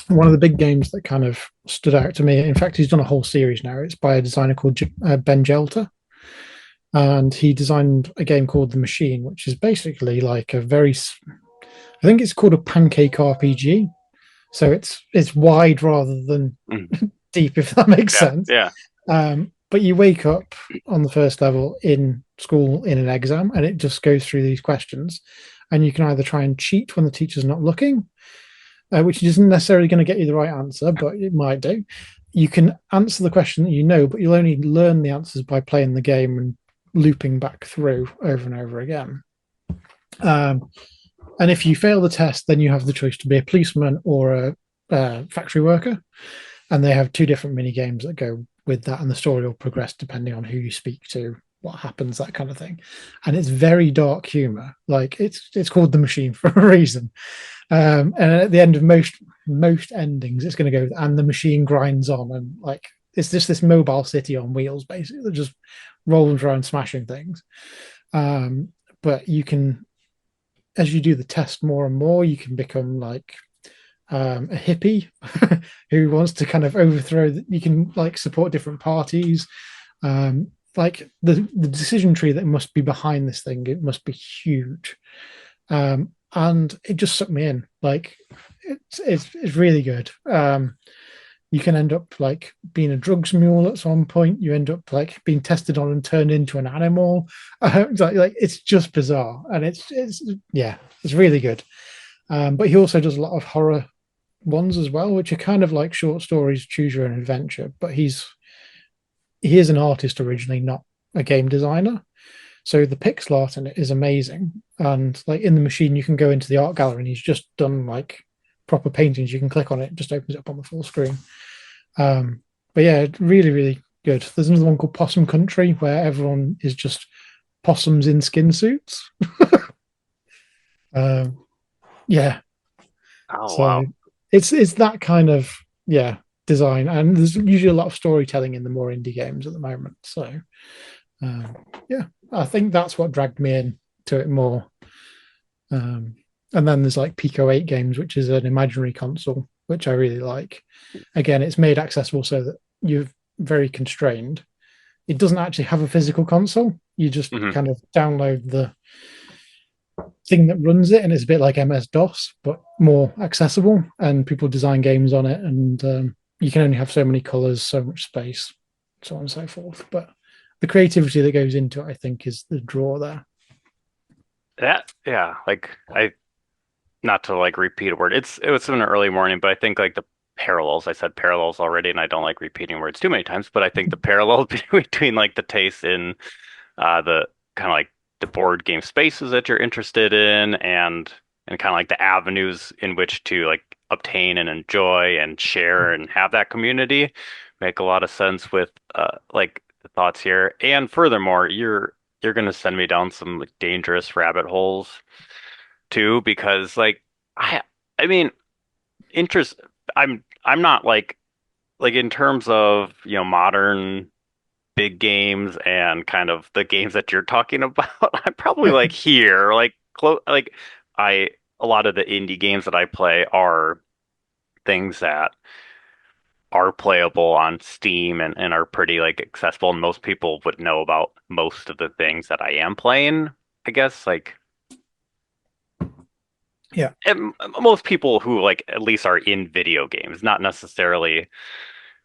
One of the big games that kind of stood out to me, in fact, he's done a whole series now. It's by a designer called Ben Gelter, and he designed a game called The Machine, which is basically like a very, I think it's called a pancake RPG. So it's wide rather than Mm. deep, if that makes Yeah, sense. yeah. But you wake up on the first level in school in an exam, and it just goes through these questions, and you can either try and cheat when the teacher's not looking, which isn't necessarily going to get you the right answer, but it might do. You can answer the question that you know, but you'll only learn the answers by playing the game and looping back through over and over again. Um, and if you fail the test, then you have the choice to be a policeman or a factory worker. And they have two different mini games that go with that, and the story will progress depending on who you speak to, what happens, that kind of thing. And it's very dark humor. Like it's called The Machine for a reason. And at the end of most endings, it's going to go and the machine grinds on, and like it's just this mobile city on wheels, basically, that just rolls around smashing things. Um, but you can, as you do the test more and more, you can become like a hippie who wants to kind of overthrow. You can like support different parties. Like the decision tree that must be behind this thing, it must be huge. And it just sucked me in. Like it's really good. You can end up like being a drugs mule at some point. You end up like being tested on and turned into an animal. Like it's just bizarre, and it's yeah, it's really good. But he also does a lot of horror ones as well, which are kind of like short stories, choose your own adventure. But he is an artist originally, not a game designer. So the pixel art in it is amazing. And like in the machine, you can go into the art gallery and he's just done like proper paintings. You can click on it, it just opens it up on the full screen. But yeah, really, really good. There's another one called Possum Country where everyone is just possums in skin suits. Um, yeah, Oh so wow. it's that kind of yeah design, and there's usually a lot of storytelling in the more indie games at the moment. So um, yeah, I think that's what dragged me in to it more. Um, and then there's like Pico 8 games, which is an imaginary console, which I really like. Again, it's made accessible so that you're very constrained. It doesn't actually have a physical console. You just Hmm. kind of download the thing that runs it, and it's a bit like MS DOS, but more accessible. And people design games on it, and you can only have so many colors, so much space, so on and so forth. But the creativity that goes into it, I think, is the draw there. That yeah, like I not to like repeat a word. It was in an early morning, but I think like the parallels. I said parallels already, and I don't like repeating words too many times. But I think the parallels between like the taste in the kind of like the board game spaces that you're interested in, and kind of like the avenues in which to like obtain and enjoy and share and have that community make a lot of sense with like the thoughts here. And furthermore, you're gonna send me down some like, dangerous rabbit holes too, because like I I mean interest I'm not like in terms of modern big games and kind of the games that you're talking about. I'm probably like here like close like I a lot of the indie games that I play are things that are playable on Steam and are pretty like accessible, and most people would know about most of the things that I am playing, I guess like Yeah, and most people who like at least are in video games, not necessarily.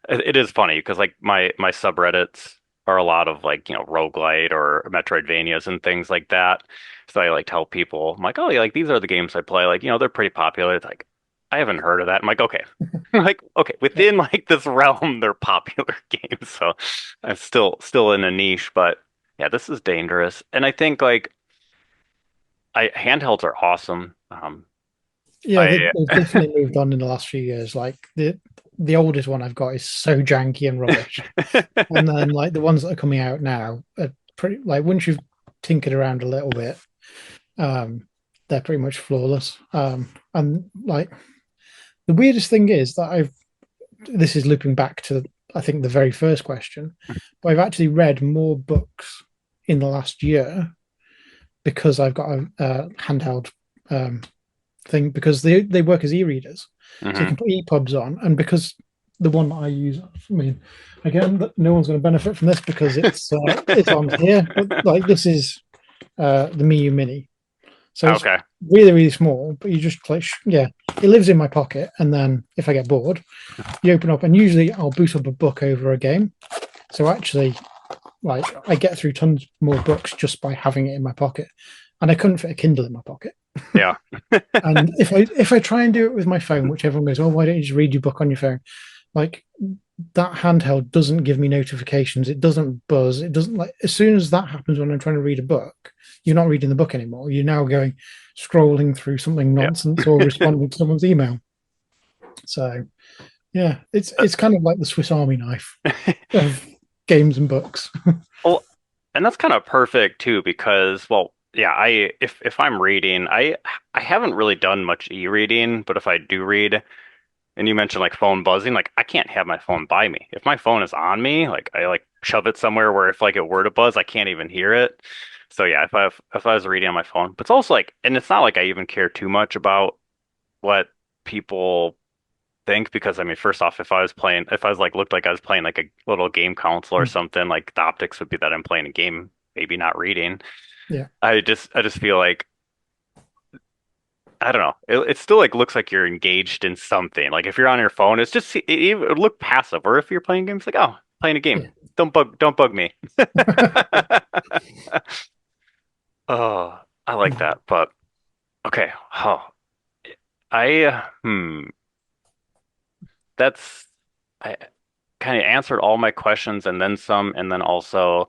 It is funny because like my subreddits are a lot of like roguelite or Metroidvanias and things like that. So I like tell people, I'm like, oh yeah, like these are the games I play. Like they're pretty popular. It's like I haven't heard of that. I'm like, okay, like okay, yeah, within like this realm, they're popular games. So I'm still in a niche, but yeah, this is dangerous. And I think like I handhelds are awesome. yeah. I They've definitely moved on in the last few years. Like the oldest one I've got is so janky and rubbish, and then like the ones that are coming out now are pretty like once you've tinkered around a little bit, um, they're pretty much flawless. And like the weirdest thing is that I've this is looping back to I think the very first question, but I've actually read more books in the last year because I've got a handheld um, thing because they work as e-readers, so you hmm can put EPUBs on, and because the one that I use, I mean, again, no one's going to benefit from this because it's on here, but like this is the Miu Mini, so it's Okay. really really small, but you just click, yeah, it lives in my pocket, and then if I get bored, you open up, and usually I'll boot up a book over a game. So actually, like I get through tons more books just by having it in my pocket, and I couldn't fit a Kindle in my pocket. Yeah. And if I try and do it with my phone, which everyone goes, "Oh, why don't you just read your book on your phone?" Like that handheld doesn't give me notifications. It doesn't buzz. It doesn't like as soon as that happens when I'm trying to read a book, you're not reading the book anymore. You're now going scrolling through something Yeah. nonsense or responding to someone's email. So yeah, it's kind of like the Swiss Army knife of games and books. Well, and that's kind of perfect too because, well, yeah, I if I'm reading, I haven't really done much e-reading, but if I do read, and you mentioned like phone buzzing, like I can't have my phone by me. If my phone is on me, like I like shove it somewhere where if like it were to buzz, I can't even hear it. So yeah, if I was reading on my phone, but it's also like, and it's not like I even care too much about what people think because I mean, first off, if I was like looked like I was playing like a little game console or something, like the optics would be that I'm playing a game, maybe not reading. Yeah, I just feel like I don't know. It still like looks like you're engaged in something. Like if you're on your phone, it's just it would look passive. Or if you're playing games, like oh, playing a game. yeah, Don't bug me. Oh, I like that. But okay. Oh, I that's I kind of answered all my questions and then some, and then also.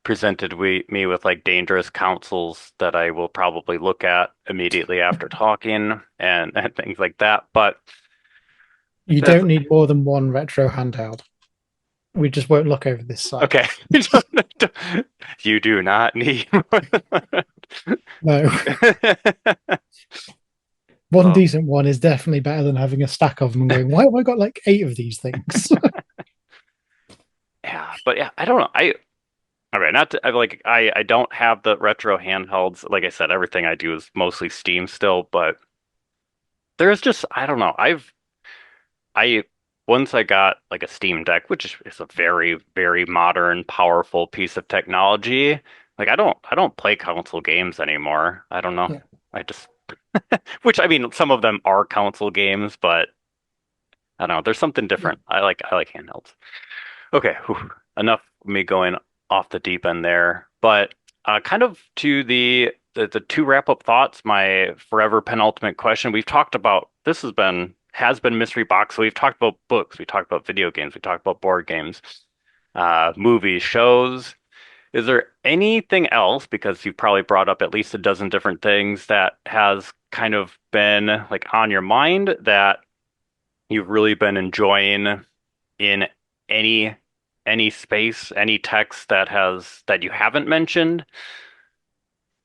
presented me with like dangerous counsels that I will probably look at immediately after talking and things like that. But You that's don't need more than one retro handheld. We just won't look over this side. okay. You do not need more than one. No, one Oh, decent one is definitely better than having a stack of them and going, why have I got like eight of these things? yeah, but yeah, I don't know. All right, not to, I like I don't have the retro handhelds. Like I said, everything I do is mostly Steam still, but there's just I don't know. I once I got like a Steam Deck, which is a very, very modern, powerful piece of technology. Like I don't play console games anymore. I don't know. Yeah, I just which I mean some of them are console games, but I don't know. There's something yeah. different. I like handhelds. Okay, whew, enough of me going off the deep end there. But kind of to the two wrap up thoughts, my forever penultimate question. We've talked about this has been Mystery Box. So we've talked about books, we talked about video games, we talked about board games, movies, shows. Is there anything else, because you've probably brought up at least a dozen different things that has kind of been like on your mind that you've really been enjoying in any any space, any text that you haven't mentioned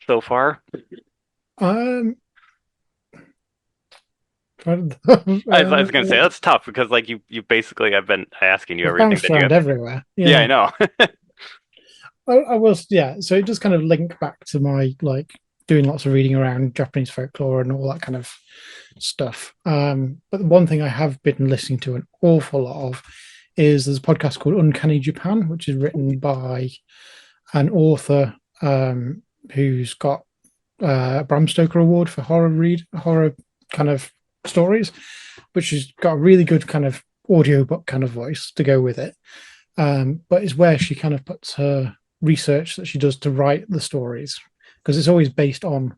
so far? Um, I was gonna say that's tough because like you basically I've been asking you I've everything bounced that you around have. everywhere. Yeah, I Yeah, know. I was. Yeah, so it does kind of link back to my like doing lots of reading around Japanese folklore and all that kind of stuff. But the one thing I have been listening to an awful lot of is there's a podcast called Uncanny Japan, which is written by an author who's got a Bram Stoker Award for horror kind of stories, which has got a really good kind of audiobook kind of voice to go with it. But it's where she kind of puts her research that she does to write the stories because it's always based on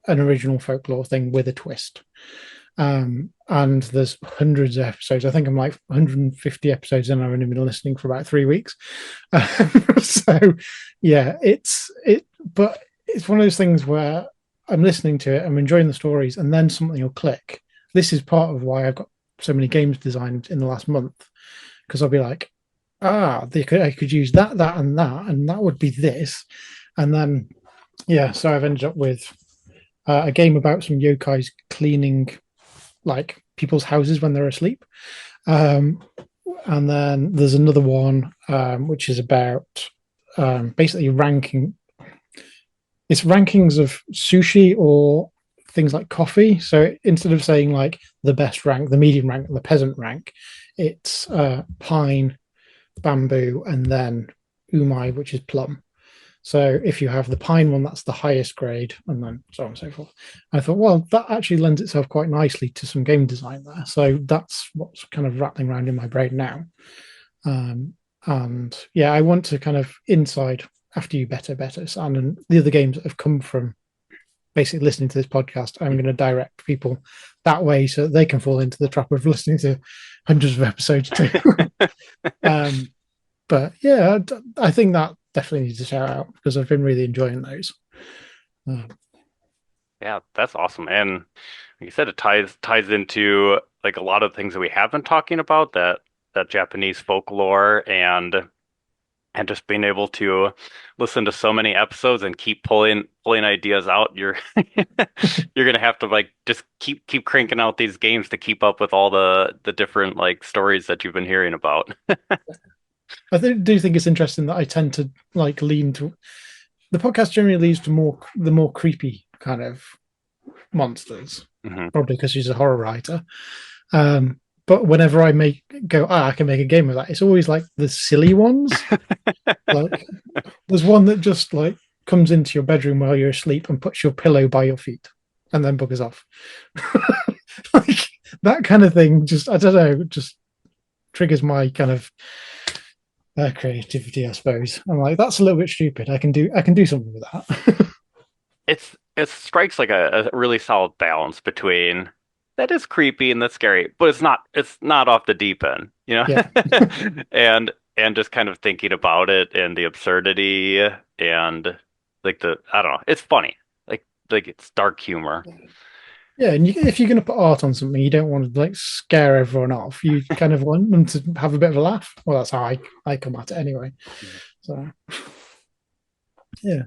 an original folklore thing with a twist. And there's hundreds of episodes. I think I'm like 150 episodes and I've only been listening for about 3 weeks. So yeah, but it's one of those things where I'm listening to it, I'm enjoying the stories, and then something will click. This is part of why I've got so many games designed in the last month because I'll be like, I could use and that would be this, and then yeah, so I've ended up with a game about some yokais cleaning like people's houses when they're asleep. Um, and then there's another one which is about basically ranking. It's rankings of sushi or things like coffee. So instead of saying like the best rank, the medium rank, and the peasant rank, it's pine, bamboo, and then umai, which is plum. So if you have the pine one, that's the highest grade, and then so on and so forth. I thought, well, that actually lends itself quite nicely to some game design there. So that's what's kind of rattling around in my brain now. And yeah, I want to kind of inside after you better, and the other games that have come from basically listening to this podcast, I'm going to direct people that way so that they can fall into the trap of listening to hundreds of episodes too. um, but yeah, I think that definitely needs a shout out because I've been really enjoying those. Uh, Yeah, that's awesome. And like you said, it ties into like a lot of things that we have been talking about, that Japanese folklore and just being able to listen to so many episodes and keep pulling ideas out. You're gonna have to like just keep cranking out these games to keep up with all the different like stories that you've been hearing about. do think it's interesting that I tend to like lean to the podcast generally leads to more creepy kind of monsters, Hmm. probably because she's a horror writer. But whenever I make go, I can make a game of that. It's always like the silly ones. Like there's one that just like comes into your bedroom while you're asleep and puts your pillow by your feet and then buggers off. Like that kind of thing. Just I don't know, just triggers my kind of creativity. I suppose I'm like that's a little bit stupid. I can do something with that. It strikes like a really solid balance between that is creepy and that's scary, but it's not off the deep end, you know? Yeah, And and just kind of thinking about it and the absurdity and like the I don't know, it's funny. Like it's dark humor. Yeah, and if you're going to put art on something, you don't want to like scare everyone off. You kind of want them to have a bit of a laugh. Well, that's how I come at it anyway. So yeah,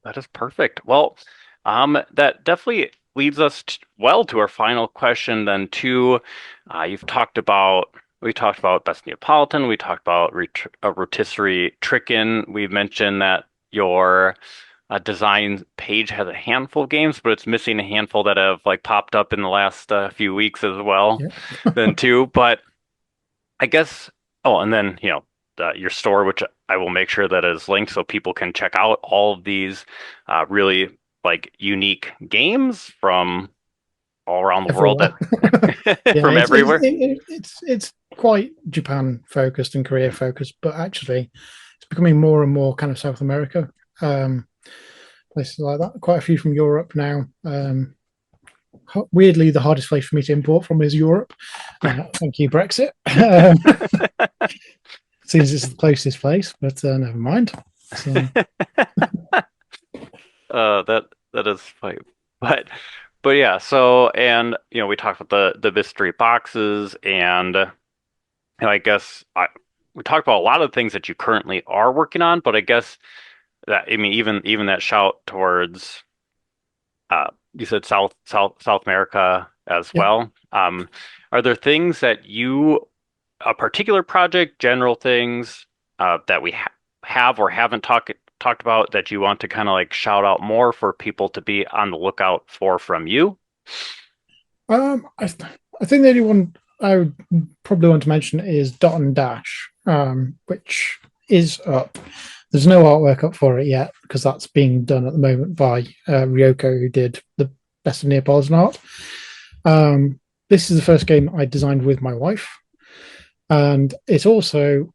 That is perfect. Well, that definitely leads us well to our final question then too. You've talked about we talked about Best Neapolitan, we talked about rotisserie chicken. We mentioned that your design page has a handful of games, but it's missing a handful that have like popped up in the last few weeks as well, yeah. then too. But I guess, oh, and then, your store, which I will make sure that is linked so people can check out all of these really like unique games from all around the world Everywhere. that Yeah, from everywhere. it's quite Japan focused and Korea focused, but actually it's becoming more and more kind of South America. Um, Places like that. Quite a few from Europe now. Weirdly, the hardest place for me to import from is Europe. Thank you, Brexit. Seems it's the closest place, but never mind. So That is funny. But yeah, so and we talked about the mystery boxes and I guess we talked about a lot of things that you currently are working on, but I guess that I mean even that shout towards you said South America as yeah. well. Are there things that a particular project, general things that we have or haven't talked about that you want to kind of like shout out more for people to be on the lookout for from you? I think the only one I would probably want to mention is Dot and Dash, which is up. There's no artwork up for it yet because that's being done at the moment by Ryoko, who did the Best of Neapolitan art. This is the first game I designed with my wife, and it's also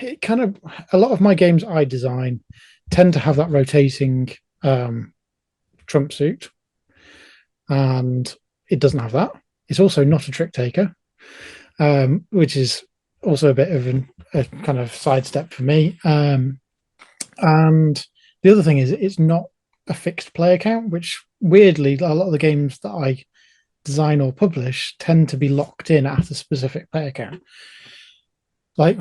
it kind of a lot of my games I design tend to have that rotating trump suit, and it doesn't have that. It's also not a trick taker, which is also a bit of a kind of sidestep for me. And the other thing is, it's not a fixed player count, which weirdly, a lot of the games that I design or publish tend to be locked in at a specific player count. Like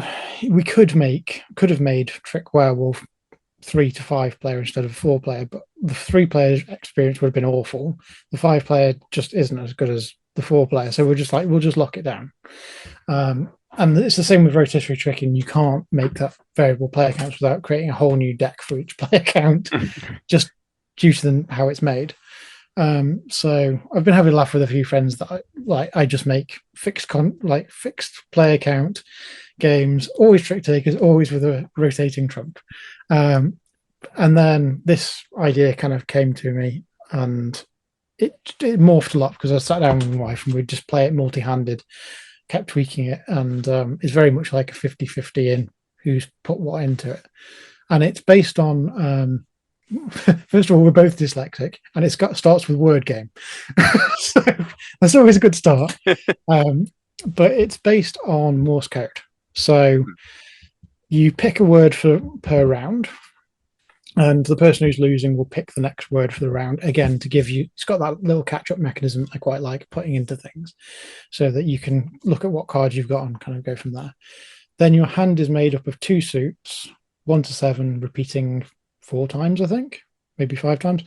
we could have made Trick Werewolf 3 to 5 player instead of 4 player, but the 3 player experience would have been awful. The 5 player just isn't as good as the 4 player, so we're just like we'll just lock it down. And it's the same with rotisserie tricking. You can't make that variable player counts without creating a whole new deck for each player count, just due to how it's made. So I've been having a laugh with a few friends that I just make fixed player count games, always trick takers, always with a rotating trump. Um, and then this idea kind of came to me, and it morphed a lot because I sat down with my wife and we'd just play it multi-handed, kept tweaking it, and it's very much like a 50-50 in who's put what into it. And it's based on first of all, we're both dyslexic, and starts with word game, so that's always a good start. But it's based on Morse code, so you pick a word per round, and the person who's losing will pick the next word for the round again to give you. It's got that little catch-up mechanism I quite like putting into things, so that you can look at what cards you've got and kind of go from there. Then your hand is made up of 2 suits, 1 to 7, repeating 4 times, I think, maybe 5 times.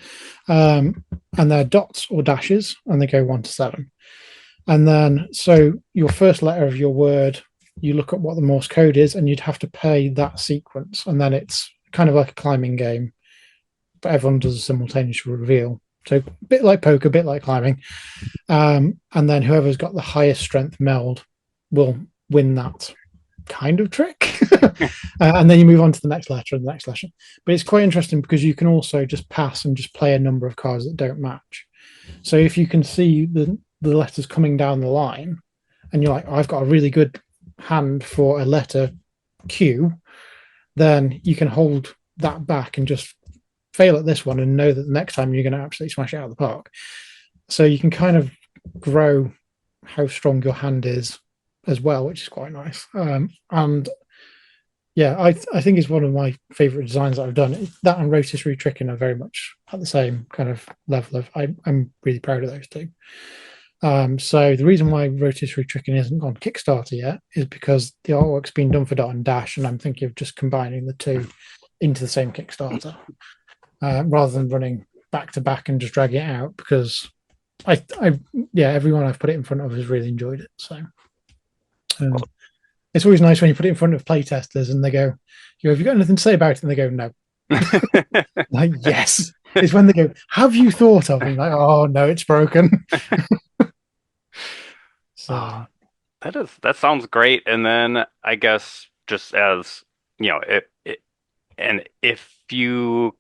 And they're dots or dashes, and they go 1 to 7. And then, so your first letter of your word, you look at what the Morse code is, and you'd have to play that sequence. And then it's kind of like a climbing game, but everyone does a simultaneous reveal. So a bit like poker, a bit like climbing. And then whoever's got the highest strength meld will win that kind of trick. And then you move on to the next letter and the next letter. But it's quite interesting because you can also just pass and just play a number of cards that don't match. So if you can see the letters coming down the line and you're like, oh, I've got a really good hand for a letter Q, then you can hold that back and just fail at this one and know that the next time you're going to absolutely smash it out of the park. So you can kind of grow how strong your hand is as well, which is quite nice. And yeah, I think it's one of my favorite designs that I've done. That and rotisserie chicken are very much at the same kind of level of. I'm really proud of those two. So the reason why rotisserie chicken isn't on Kickstarter yet is because the artwork's been done for Dot and Dash, and I'm thinking of just combining the two into the same Kickstarter rather than running back to back and just dragging it out because yeah, everyone I've put it in front of has really enjoyed it. So Well, um, it's always nice when you put it in front of playtesters and they go, "Have you got anything to say about it?" And they go, "No." Like, yes. It's when they go, "Have you thought of?" And you're like, "Oh no, it's broken." So Ah, that sounds great. And then I guess just as and if you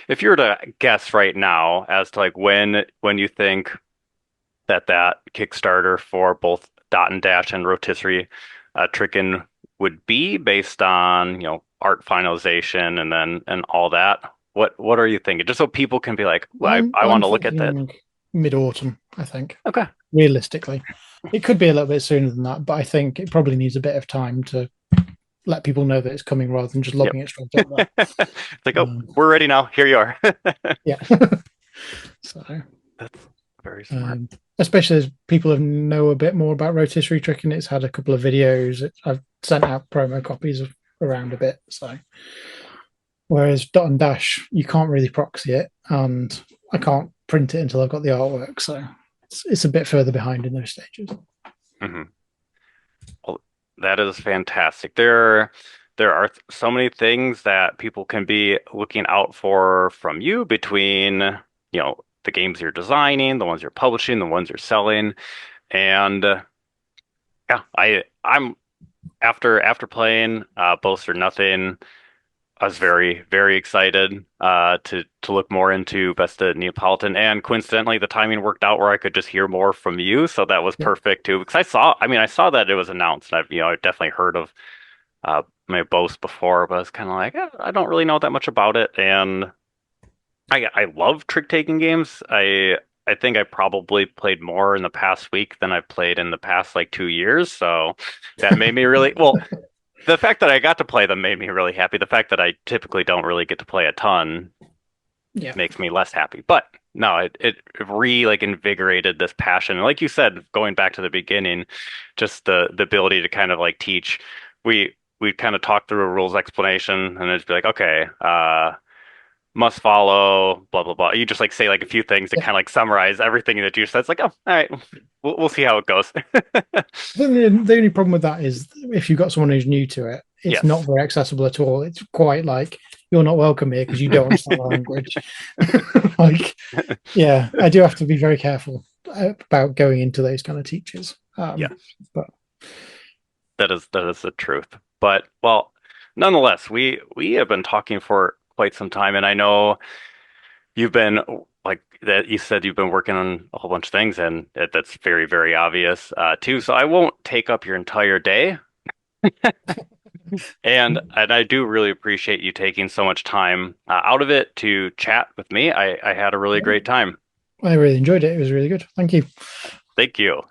were to guess right now as to like when you think that Kickstarter for both Dot and Dash and Rotisserie Chicken would be based on, art finalization and then and all that. What are you thinking? Just so people can be like, "Ooh, I I'm want to look at that." thinking mid autumn. I think Okay. realistically, it could be a little bit sooner than that, but I think it probably needs a bit of time to let people know that it's coming rather than just Yep. lobbing it straight up there. It's like, oh, Um, we're ready now. Here you are. yeah. So, That's very smart. um, especially as people have know a bit more about rotisserie chicken, it's had a couple of videos. I've sent out promo copies around a bit. So, whereas Dot and Dash, you can't really proxy it, and I can't print it until I've got the artwork. So, it's a bit further behind in those stages. Hmm. Well, that is fantastic. There are so many things that people can be looking out for from you between, the games you're designing, the ones you're publishing, the ones you're selling. And yeah, I'm after playing Boast or Nothing, I was very, very excited to look more into Best of Neapolitan, and coincidentally, the timing worked out where I could just hear more from you, so that was Yeah. perfect too. Because I saw that it was announced, and I've definitely heard of my Boast before, but I was kind of like, I don't really know that much about it, and I love trick-taking games. I think I probably played more in the past week than I've played in the past like 2 years, so that made me really well. The fact that I got to play them made me really happy. The fact that I typically don't really get to play a ton Yeah. makes me less happy. But no, it re like invigorated this passion. And like you said, going back to the beginning, just the ability to kind of like teach. We kind of talk through a rules explanation and it'd be like, okay, must follow, blah blah blah. You just like say like a few things to Yeah. kind of like summarize everything that you said. It's like, oh, all right, we'll see how it goes. The only problem with that is if you've got someone who's new to it, it's not Yes. very accessible at all. It's quite like you're not welcome here because you don't understand the language. Like, yeah, I do have to be very careful about going into those kind of teachers. Yeah. But That is the truth. But well, nonetheless, we have been talking for quite some time, and I know you've been like that. You said you've been working on a whole bunch of things, and that's very, very obvious too. So I won't take up your entire day, and I do really appreciate you taking so much time out of it to chat with me. I had a really great time. I really enjoyed it. It was really good. Thank you. Thank you.